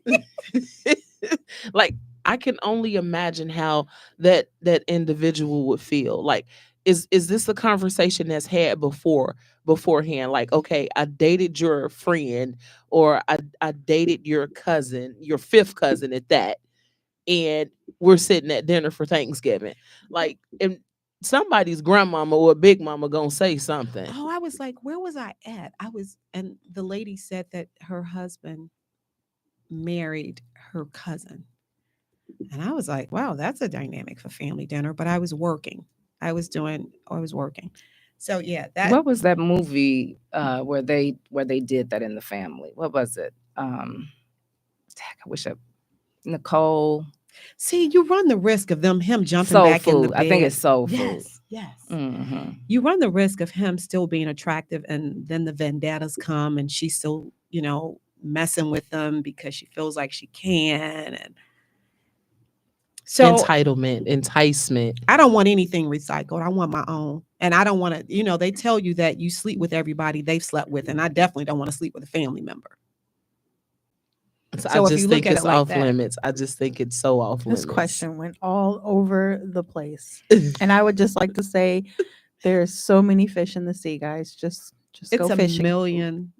Like, I can only imagine how that individual would feel. Like, is this a conversation that's had beforehand? Like, okay, I dated your friend, or I dated your cousin, your fifth cousin at that, and we're sitting at dinner for Thanksgiving. Like, and somebody's grandmama or big mama gonna say something. Oh, I was like, where was I at? And the lady said that her husband married her cousin. And I was like, wow, that's a dynamic for family dinner. But I was working. I was working. So yeah, that What was that movie where they did that in the family? What was it? I wish Nicole. see, you run the risk of him jumping Soul back in the Food. bed. I think it's Soul Food. Yes, yes. Mm-hmm. You run the risk of him still being attractive, and then the vendettas come, and she's still, messing with them because she feels like she can. And so Entitlement, enticement. I don't want anything recycled. I want my own. And I don't want to, they tell you that you sleep with everybody they've slept with. And I definitely don't want to sleep with a family member. So So I if just you look think at it's it like off that- limits. I just think it's so off limits. This question went all over the place. And I would just like to say there's so many fish in the sea, guys. Just It's go a fishing.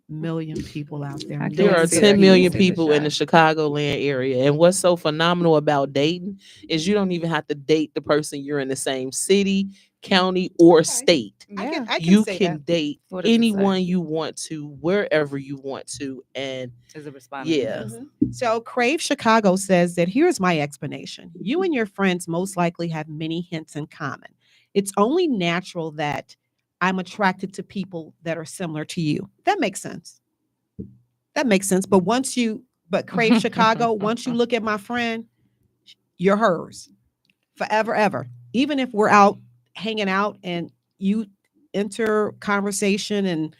million people out there. I can't There are see that 10 million easy. people in the Chicagoland area. And what's so phenomenal about dating is you don't even have to date the person you're in the same city, county, or state. Yeah. I can You say can that. date What does it say? anyone you want to, wherever you want to. And Is it responding? to Yeah. this? So Crave Chicago says that here's my explanation. You and your friends most likely have many hints in common. It's only natural that I'm attracted to people that are similar to you. That makes sense. That makes sense. But Crave Chicago, once you look at my friend, you're hers forever, ever. Even if we're out hanging out and you enter conversation and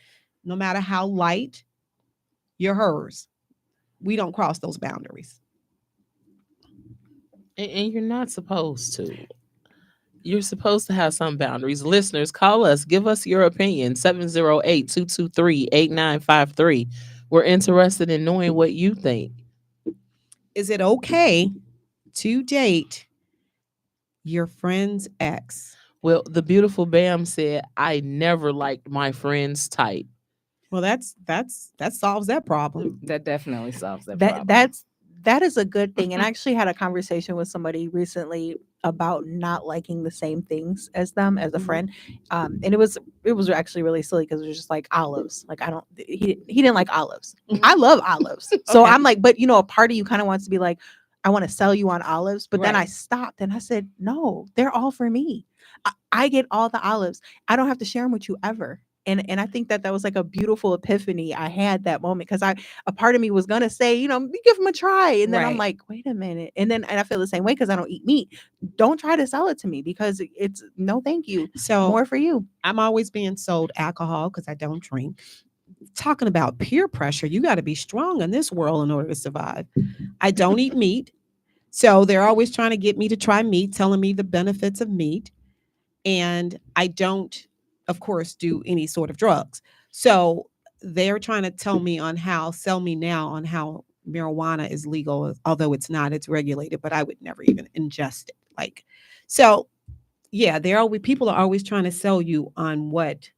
no matter how light, you're hers. We don't cross those boundaries. And you're not supposed to. You're supposed to have some boundaries. Listeners, call us. Give us your opinion. 708-223-8953. We're interested in knowing what you think. Is it okay to date your friend's ex? Well, the beautiful Bam said, I never liked my friend's type. Well, that solves that problem. That definitely solves that problem. That is a good thing. And I actually had a conversation with somebody recently about not liking the same things as them as a friend. And it was actually really silly because it was just like olives. Like he didn't like olives. I love olives. So Okay. I'm like, but a part of you kind of wants to be like, I want to sell you on olives. But then I Right. stopped and I said, no, they're all for me. I get all the olives. I don't have to share them with you ever. And I think that was like a beautiful epiphany I had that moment because a part of me was gonna say, give them a try, and then I'm Right. like, wait a minute, and I feel the same way because I don't eat meat. Don't try to sell it to me because it's no, thank you. So More for you. I'm always being sold alcohol because I don't drink. Talking about peer pressure, you got to be strong in this world in order to survive. I don't eat meat. So they're always trying to get me to try meat, telling me the benefits of meat. And I don't, of course, do any sort of drugs. So they're trying to sell me now on how marijuana is legal, although it's not, it's regulated, but I would never even ingest it. So yeah, people are always trying to sell you on what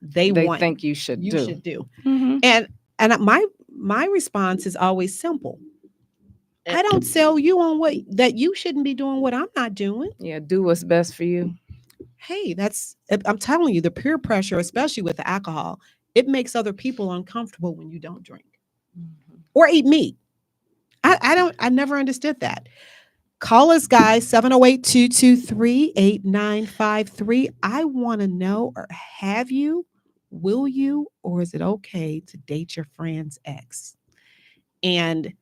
they want think you should do. should do. Mhm. And my response is always simple. I don't sell you on that you shouldn't be doing what I'm not doing. Yeah, do what's best for you. Hey, I'm telling you, the peer pressure, especially with the alcohol, it makes other people uncomfortable when you don't drink or eat meat. I never understood that. Call us, guys, 708-223-8953. I want to know, will you, or is it okay to date your friend's ex? And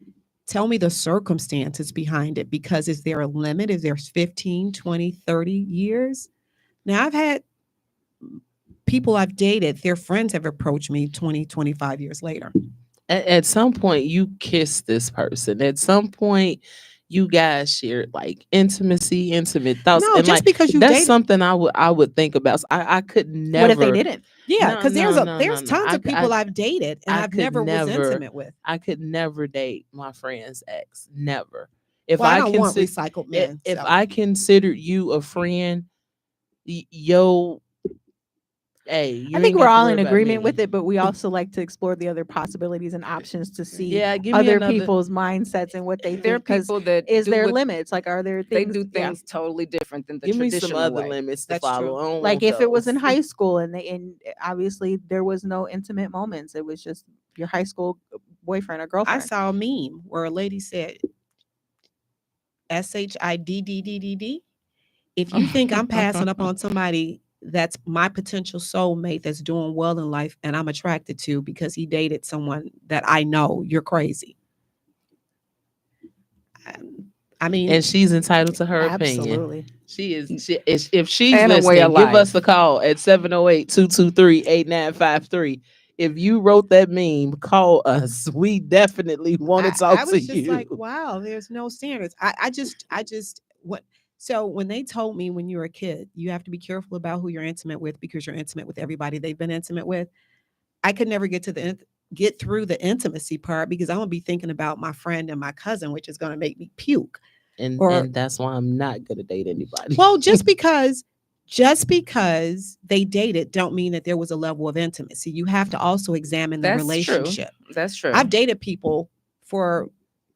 tell me the circumstances behind it, because is there a limit? Is there 15, 20, 30 years? Now, I've had people I've dated, their friends have approached me 20, 25 years later. At some point, you kiss this person. At some point, you guys share like intimate thoughts. No, and just because you that's dated. something I would think about. So I could never. What if they didn't? Yeah, No, because no, there's no. tons of people I've dated and I I've could never was never- intimate with. I could never date my friend's ex. Never. If Well, I I don't want consider recycled men. if so. I considered you a friend, yo, hey, you I ain't think got we're to all worry in about agreement me. with it, but we also like to explore the other possibilities and options to see Yeah, give me other another. people's mindsets and what they There are think. 'Cause people that is do there what- limits? Like, are there They things? do things totally different than the Give me traditional some other way. limits to That's follow. true. I don't Like want if it was in those. high school and obviously there was no intimate moments. It was just your high school boyfriend or I girlfriend. saw a meme where a lady said, SHIDDDDD. If you think I'm passing up on somebody that's my potential soulmate that's doing well in life and I'm attracted to because he dated someone that I know, you're crazy. I mean, And she's entitled to her opinion. Absolutely. She is. If she's And a way listening, of give us life. a call at 708-223-8953. If you wrote that meme, call us. We definitely want to talk I to was just you. like, wow, there's no standards. I just what so when they told me when you're a kid, you have to be careful about who you're intimate with because you're intimate with everybody they've been intimate with. I could never get through the intimacy part because I'm gonna be thinking about my friend and my cousin, which is gonna make me puke. And that's why I'm not gonna date anybody. Well, just because they dated don't mean that there was a level of intimacy. You have to also examine the That's true. relationship. That's true. I've dated people for,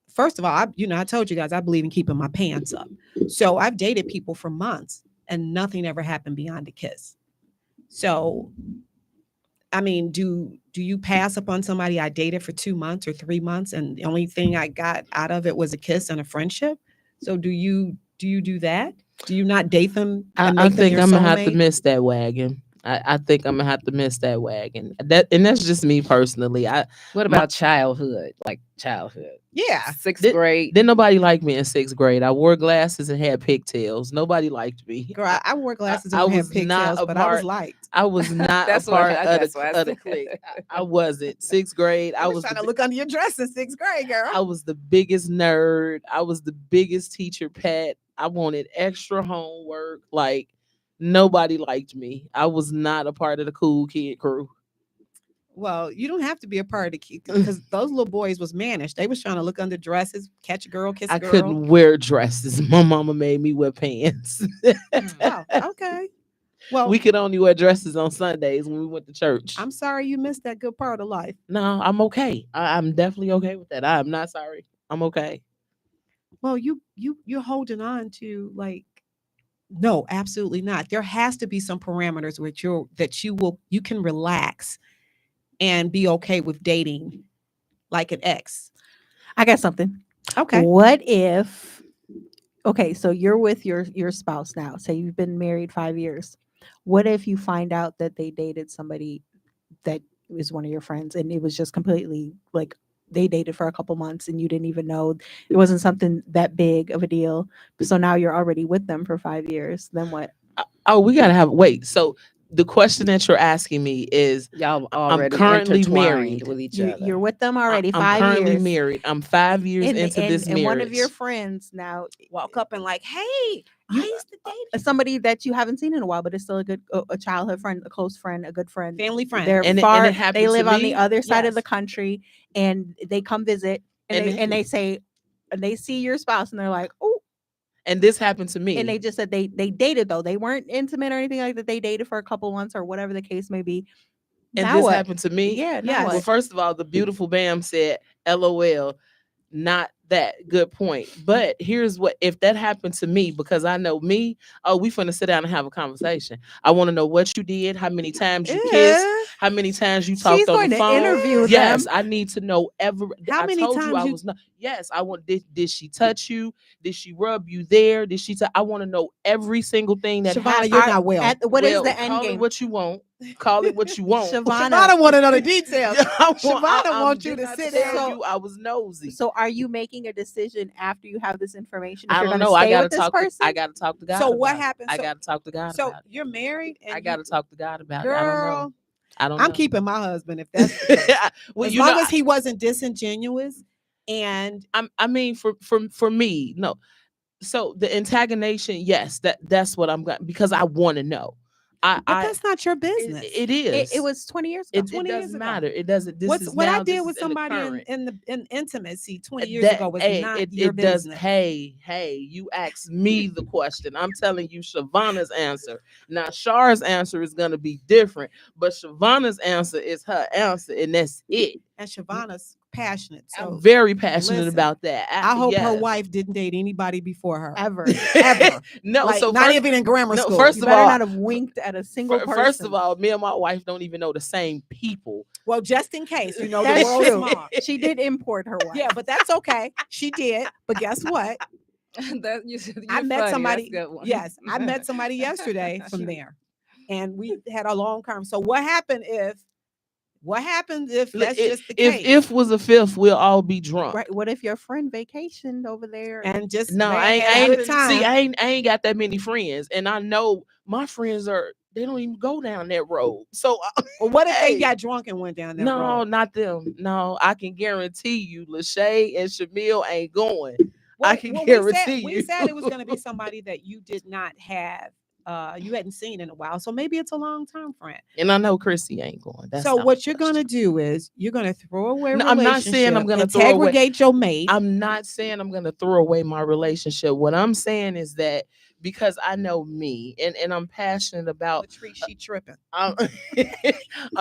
first of all, I told you guys I believe in keeping my pants up. So I've dated people for months and nothing ever happened beyond a kiss. So, I mean, do you pass up on somebody I dated for 2 months or 3 months and the only thing I got out of it was a kiss and a friendship? So do you do that? Do you not date them? I make them think your I'm gonna have to soulmate? miss that wagon. I think I'm gonna have to miss that wagon. And that's just me personally. What My- about childhood? Like childhood. Yeah. Sixth Did, grade. didn't nobody like me in 6th grade. I wore glasses and had pigtails. Nobody liked me. Girl, I wore glasses I and had was not pigtails, a but I was part. liked. I was not a That's part what- of that's what I of the said. clique. I wasn't. 6th grade. I was trying to look under your dress in 6th grade, girl. I was the biggest nerd. I was the biggest teacher pet. I wanted extra homework. Like nobody liked me. I was not a part of the cool kid crew. Well, you don't have to be a part of the kid because those little boys was managed. They was trying to look under dresses, catch a girl, kiss a I girl. couldn't wear dresses. My mama made me wear pants. Oh, okay. Well, We could only wear dresses on Sundays when we went to church. I'm sorry you missed that good part of life. No, I'm okay. I'm definitely okay with that. I'm not sorry. I'm okay. Well, you're holding on to like no, absolutely not. There has to be some parameters which you can relax and be okay with dating like an ex. I got something. Okay. What if okay, so you're with your spouse now. Say you've been married 5 years. What if you find out that they dated somebody that was one of your friends and it was just completely like they dated for a couple months and you didn't even know it wasn't something that big of a deal. So now you're already with them for 5 years. Then what? Oh, we gotta have wait. So the question that you're asking me is Y'all I'm already currently intertwined married. with each You're, other. you're with them already I'm 5 currently years. married. I'm 5 years into this and marriage. one of your friends now Walk up and like, hey, I You- used to date somebody that you haven't seen in a while, but it's still a childhood friend, a close friend, a good friend. family friend. They're And it far. happened They to live on the me? other side of the Yes. country, and they come visit, And and it- they say, and they see your spouse, and they're like, oh, And this happened to me. and they just said they dated though. They weren't intimate or anything like that. They dated for a couple months or whatever the case may be. and Now this what? happened to me. Yeah, now Yes. what? Well, first of all, the beautiful Bam said, LOL, not that good point. But here's what if that happened to me, because I know me, oh, we finna sit down and have a conversation. I want to know what you did, how many times you kissed, how many times you talked She's on going the to phone. interview Yes, them. I need to know every. How I many told you times I you- was not. Yes, I want. Did she touch you? Did she rub you there? Did she? I want to know every single thing that Shavana, happened. you're not well. What is Well, the end call game? it what you want. Call it what you want. Shavana. want to know the details. Shavana I'm wants you just to not sit tell down. you I was nosy. So are you making a decision after you have this information? If I you're don't gonna know. I stay gotta with this talk. person? I gotta talk to God. So what about it. happened? I So- gotta talk to God So about it. you're married and I gotta talk to God about girl, it. I don't know. I don't I'm know. keeping my husband if that's the case. Well, as you long know, as he wasn't disingenuous and I mean, for me, no. So the antagonization, yes, that's what I'm going because I want to know. but that's not your business. It is. It was 20 years ago. It 20 years doesn't ago. matter. It doesn't. This is What I now, did this with is in the somebody current. in intimacy 20 years ago was not your it does. business. Hey, you asked me the question. I'm telling you Shavana's answer. Now, Shar's answer is going to be different, but Shavana's answer is her answer, and that's it. And Shavana's passionate. So I'm very passionate listen, about that. I hope her yes. wife didn't date anybody before her. Ever. Ever. No, Like, so not first, even in grammar no, school. first You of better all, not have winked at a single person. first of all, me and my wife don't even know the same people. Well, just in case, you know, the That's world's true. small. She did import her wife. Yeah, but that's okay. She did. But guess what? I met somebody. Yes, I met somebody yesterday from there, and we had a long conversation. So what happened if? What happens if that's just the case? If was a fifth, we'll all be drunk. Right. What if your friend vacationed over there? and just No, man, I ain't, had I a ain't good time. see. I ain't got that many friends, and I know my friends they don't even go down that road. So Well, what if Hey. they got drunk and went down that no, road? not them. No, I can guarantee you, Lachey and Shamil ain't going. I can we guarantee we you. said it was going to be somebody that you did not have, you hadn't seen in a while. So maybe it's a long term friend. And I know Chrissy ain't going. That's So not what the you're going to question. do is you're going to throw away. No, I'm not saying I'm gonna throw away- integrate your mate. I'm not saying I'm gonna throw away my relationship. What I'm saying is that because I know me and I'm passionate about. Latrice, she tripping.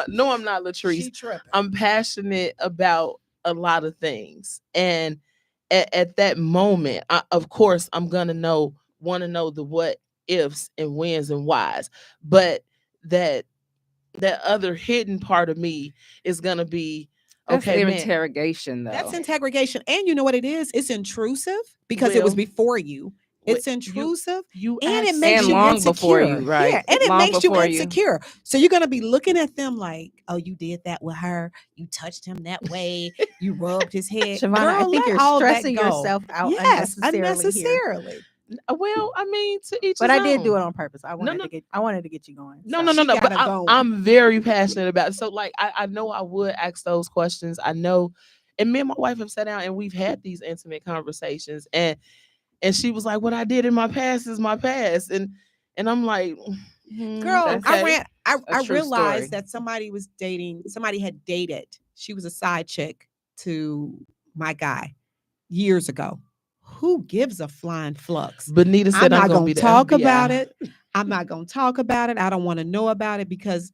No, I'm not Latrice. She tripping. I'm passionate about a lot of things, and at that moment, of course, I'm gonna want to know the what ifs and whens and whys, but that other hidden part of me is gonna be That's okay, man. interrogation, though. That's integration. And you know what it is? It's intrusive because it was Well- before you. It's Wait, intrusive. You And it asked makes And you long insecure. before you, right? Yeah, and it Long makes you before you. insecure. So you're gonna be looking at them like, oh, you did that with her. You touched him that way. You rubbed his head. Shavonna, I Girl, think let you're all that stressing go. yourself out Yes, unnecessarily here. unnecessarily. Well, I mean, to each But his I did do own. it on purpose. I wanted to get you going. No, so. no, no, She no. But gotta go. I'm very passionate about it. So, like, I know I would ask those questions. I know, and me and my wife have sat down and we've had these intimate conversations. And she was like, "What I did in my past is my past," and I'm like, Girl, That's I a true realized story. that somebody had dated. She was a side chick to my guy years ago. Who gives a flying flux? Benita said, I'm "I'm not gonna going be to the talk FBI. about it. I'm not going to talk about it. I don't want to know about it because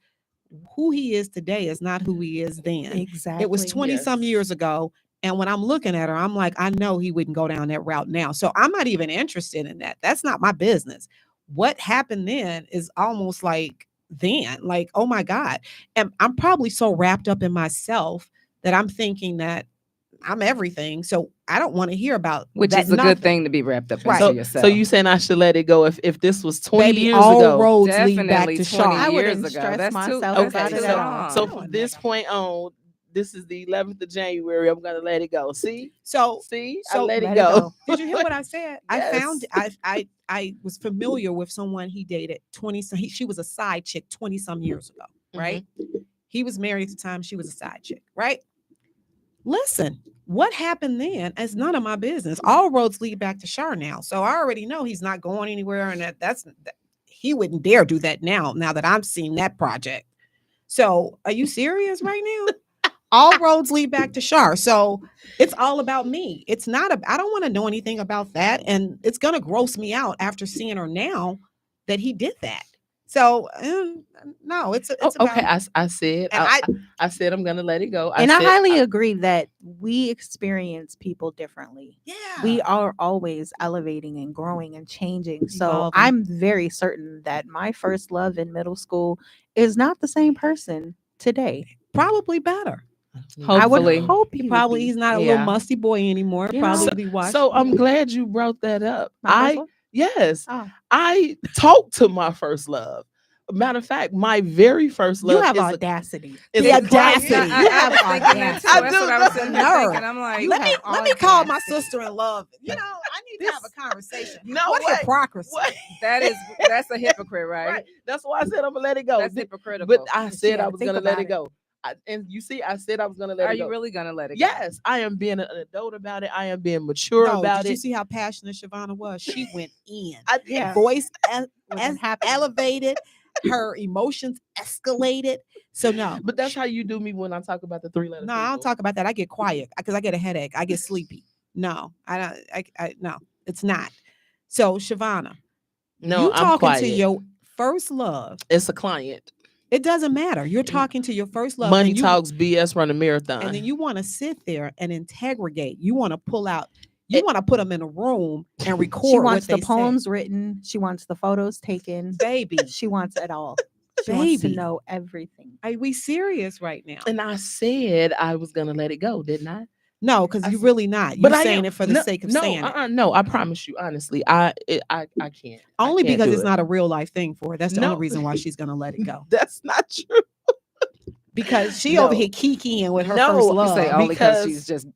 who he is today is not who he is then. Exactly. It was 20 some Yes. years ago. And when I'm looking at her, I'm like, I know he wouldn't go down that route now. So I'm not even interested in that. That's not my business. What happened then is almost like then, like, oh my God. And I'm probably so wrapped up in myself that I'm thinking that I'm everything. So I don't want to hear about Which that is a nothing. good thing to be wrapped up Right. into So, yourself. so you saying I should let it go if this was 20 Baby, years all ago? roads lead back Definitely to 20 Shaw. I wouldn't years ago. stress That's too, myself that's about too it at all. long. So No, from this point on, this is the 11th of January. I'm gonna let it go. See, So I So let it let it go. go. did you hear what I said? I found Yes. I was familiar with someone he dated 20 some she was a side chick 20 some years ago, right? He was married at the time, she was a side chick, right? Listen, what happened then is none of my business. All roads lead back to Shar now. So I already know he's not going anywhere and he wouldn't dare do that now that I'm seeing that project. So are you serious right now? All roads lead back to Shar. So it's all about me. It's not I don't want to know anything about that. And it's gonna gross me out after seeing her now that he did that. So no, it's Oh, about okay. I said and I said I'm gonna let it go. And I said, highly agree that we experience people differently. yeah. We are always elevating and growing and changing. So Evolving. I'm very certain that my first love in middle school is not the same person today. Probably better. I would Hopefully. hope He he probably would be. he's not a Yeah. little musty boy anymore. You Probably know? be washed. So I'm glad you brought that up. My first love? Yes, Oh. I talked to my first love. Matter of fact, my very first love You have is audacity. is The a client. audacity. I have was thinking that too. audacity. That's what I was sitting there Nerve. thinking. I'm like, You let have me call my audacity. sister in love. You know, I need to have a conversation. No, what wait, hypocrisy. What? that's a hypocrite, right? Right. That's why I said I'm gonna let it go. That's hypocritical. But I She said had I to was think gonna let about it go. And you see, I said I was gonna let Are it go. you really gonna let it go? Yes, I am being an adult about it. I am being mature No, about did you it. see how passionate Shavonna was? She went in. I, Yeah. Voice Wasn't happening. elevated. Her emotions escalated. So no. But that's how you do me when I talk about the three letter. No, I don't talk about that. I get quiet because I get a headache. I get sleepy. No, I don't. No, it's not. So Shavonna, No, you I'm talking quiet. to your first love. It's a client. It doesn't matter. You're talking to your first love. Money and you, talks, BS run a marathon. and then you want to sit there and interrogate. You want to pull out. You want to put them in a room and record. She wants what the they poems written. She wants the photos taken. say. Baby. She wants it all. She wants to Baby. know everything. Are we serious right now? And I said I was gonna let it go, didn't I? No, because I you're said- really not. But You're I saying am. it for the No, sake of no, saying it. no. I promise you, honestly, I can't. Only I can't because do it's it. not a real life thing for her. That's the No. only reason why she's gonna let it go. That's not true. Because she No. over here kikiing with her No, first you love. You say only because because she's just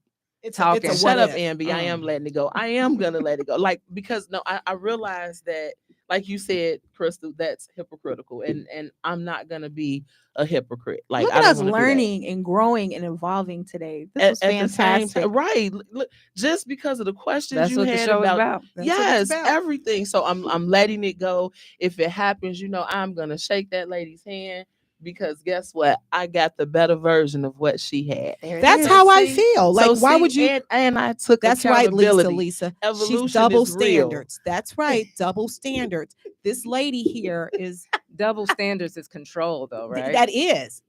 it's talking. a Shut what up, if. Ambi. I am letting it go. I am gonna let it go. Like because no, I realize that, like you said, Crystal, that's hypocritical, and I'm not gonna be a hypocrite. Like Look I at don't us wanna do that. learning and growing and evolving today. This was At the same fantastic. time, right? Look, just because of the questions That's you what the had show is about, about. That's what yes, it's about. everything. So I'm letting it go. If it happens, I'm gonna shake that lady's hand because guess what? I got the better version of what she had. There it That's is. how I See? feel. Like, So why see, would you? And I took That's right, accountability. Lisa. Evolution She's double is real. standards. That's right, double standards. This lady here is Double standards is control, though, right? that is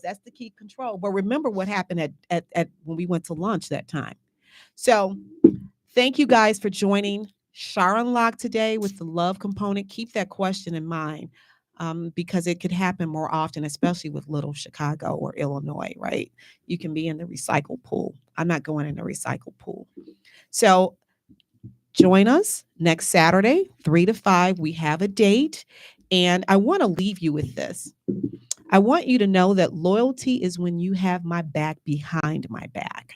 that's the key control. But remember what happened at when we went to lunch that time. So thank you guys for joining Sharon Locke today with the love component. Keep that question in mind. Because it could happen more often, especially with little Chicago or Illinois, right? You can be in the recycle pool. I'm not going in the recycle pool. So join us next Saturday, 3 to 5. We have a date. And I want to leave you with this. I want you to know that loyalty is when you have my back behind my back.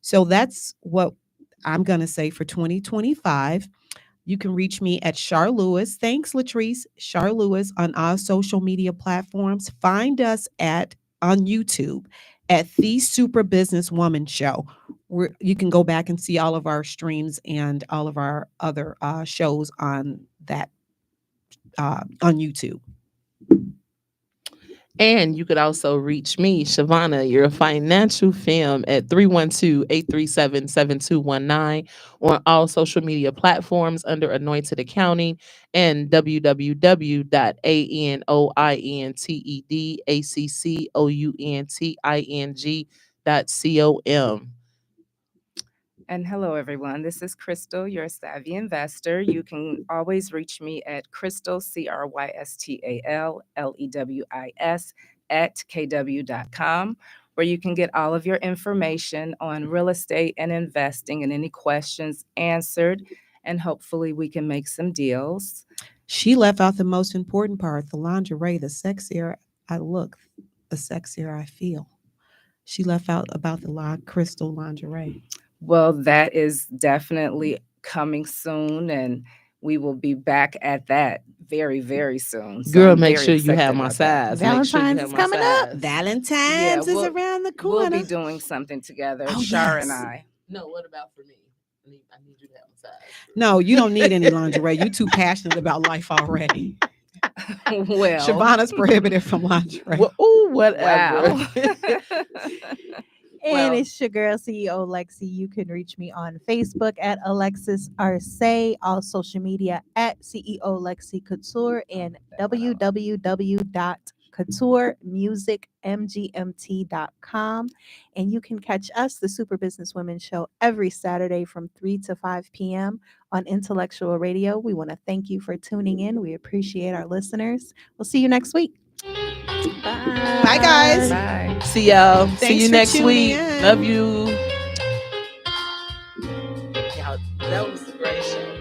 So that's what I'm going to say for 2025. You can reach me at Char Lewis. Thanks, Latrice. Char Lewis on our social media platforms. Find us on YouTube at The Super Businesswoman Show. You can go back and see all of our streams and all of our other shows on that on YouTube. And you could also reach me, Shavana, your financial femme, at 312-837-7219 on all social media platforms under Anointed Accounting and www.anointedaccounting.com. And hello, everyone. This is Crystal, your savvy investor. You can always reach me at Crystal, CrystalLewis at kw.com, where you can get all of your information on real estate and investing and any questions answered. And hopefully we can make some deals. She left out the most important part, the lingerie. The sexier I look, the sexier I feel. She left out about the Crystal lingerie. Well, that is definitely coming soon, and we will be back at that very, very soon. So Girl, I'm make very sure you excited have my about that. size. Make sure you Valentine's have is my coming up. size. Valentine's is around the corner. We'll be doing something together, Oh, Shar yes. and I. No, what about for me? I need you to have my size. No, you don't need any lingerie. You're too passionate about life already. Well, Shavana's prohibited from lingerie. Well, ooh, whatever. wow. And Well- it's your girl, CEO Lexi. You can reach me on Facebook at Alexis Arce, all social media at CEO Lexi Couture, and www.couturemusicmgmt.com. And you can catch us, the Super Businesswomen Show, every Saturday from 3 to 5 p.m. on Intellectual Radio. We want to thank you for tuning in. We appreciate our listeners. We'll see you next week. Bye, guys. Bye. See y'all. See Thanks you for next tuning week. in. Love you. Y'all, that was a great show.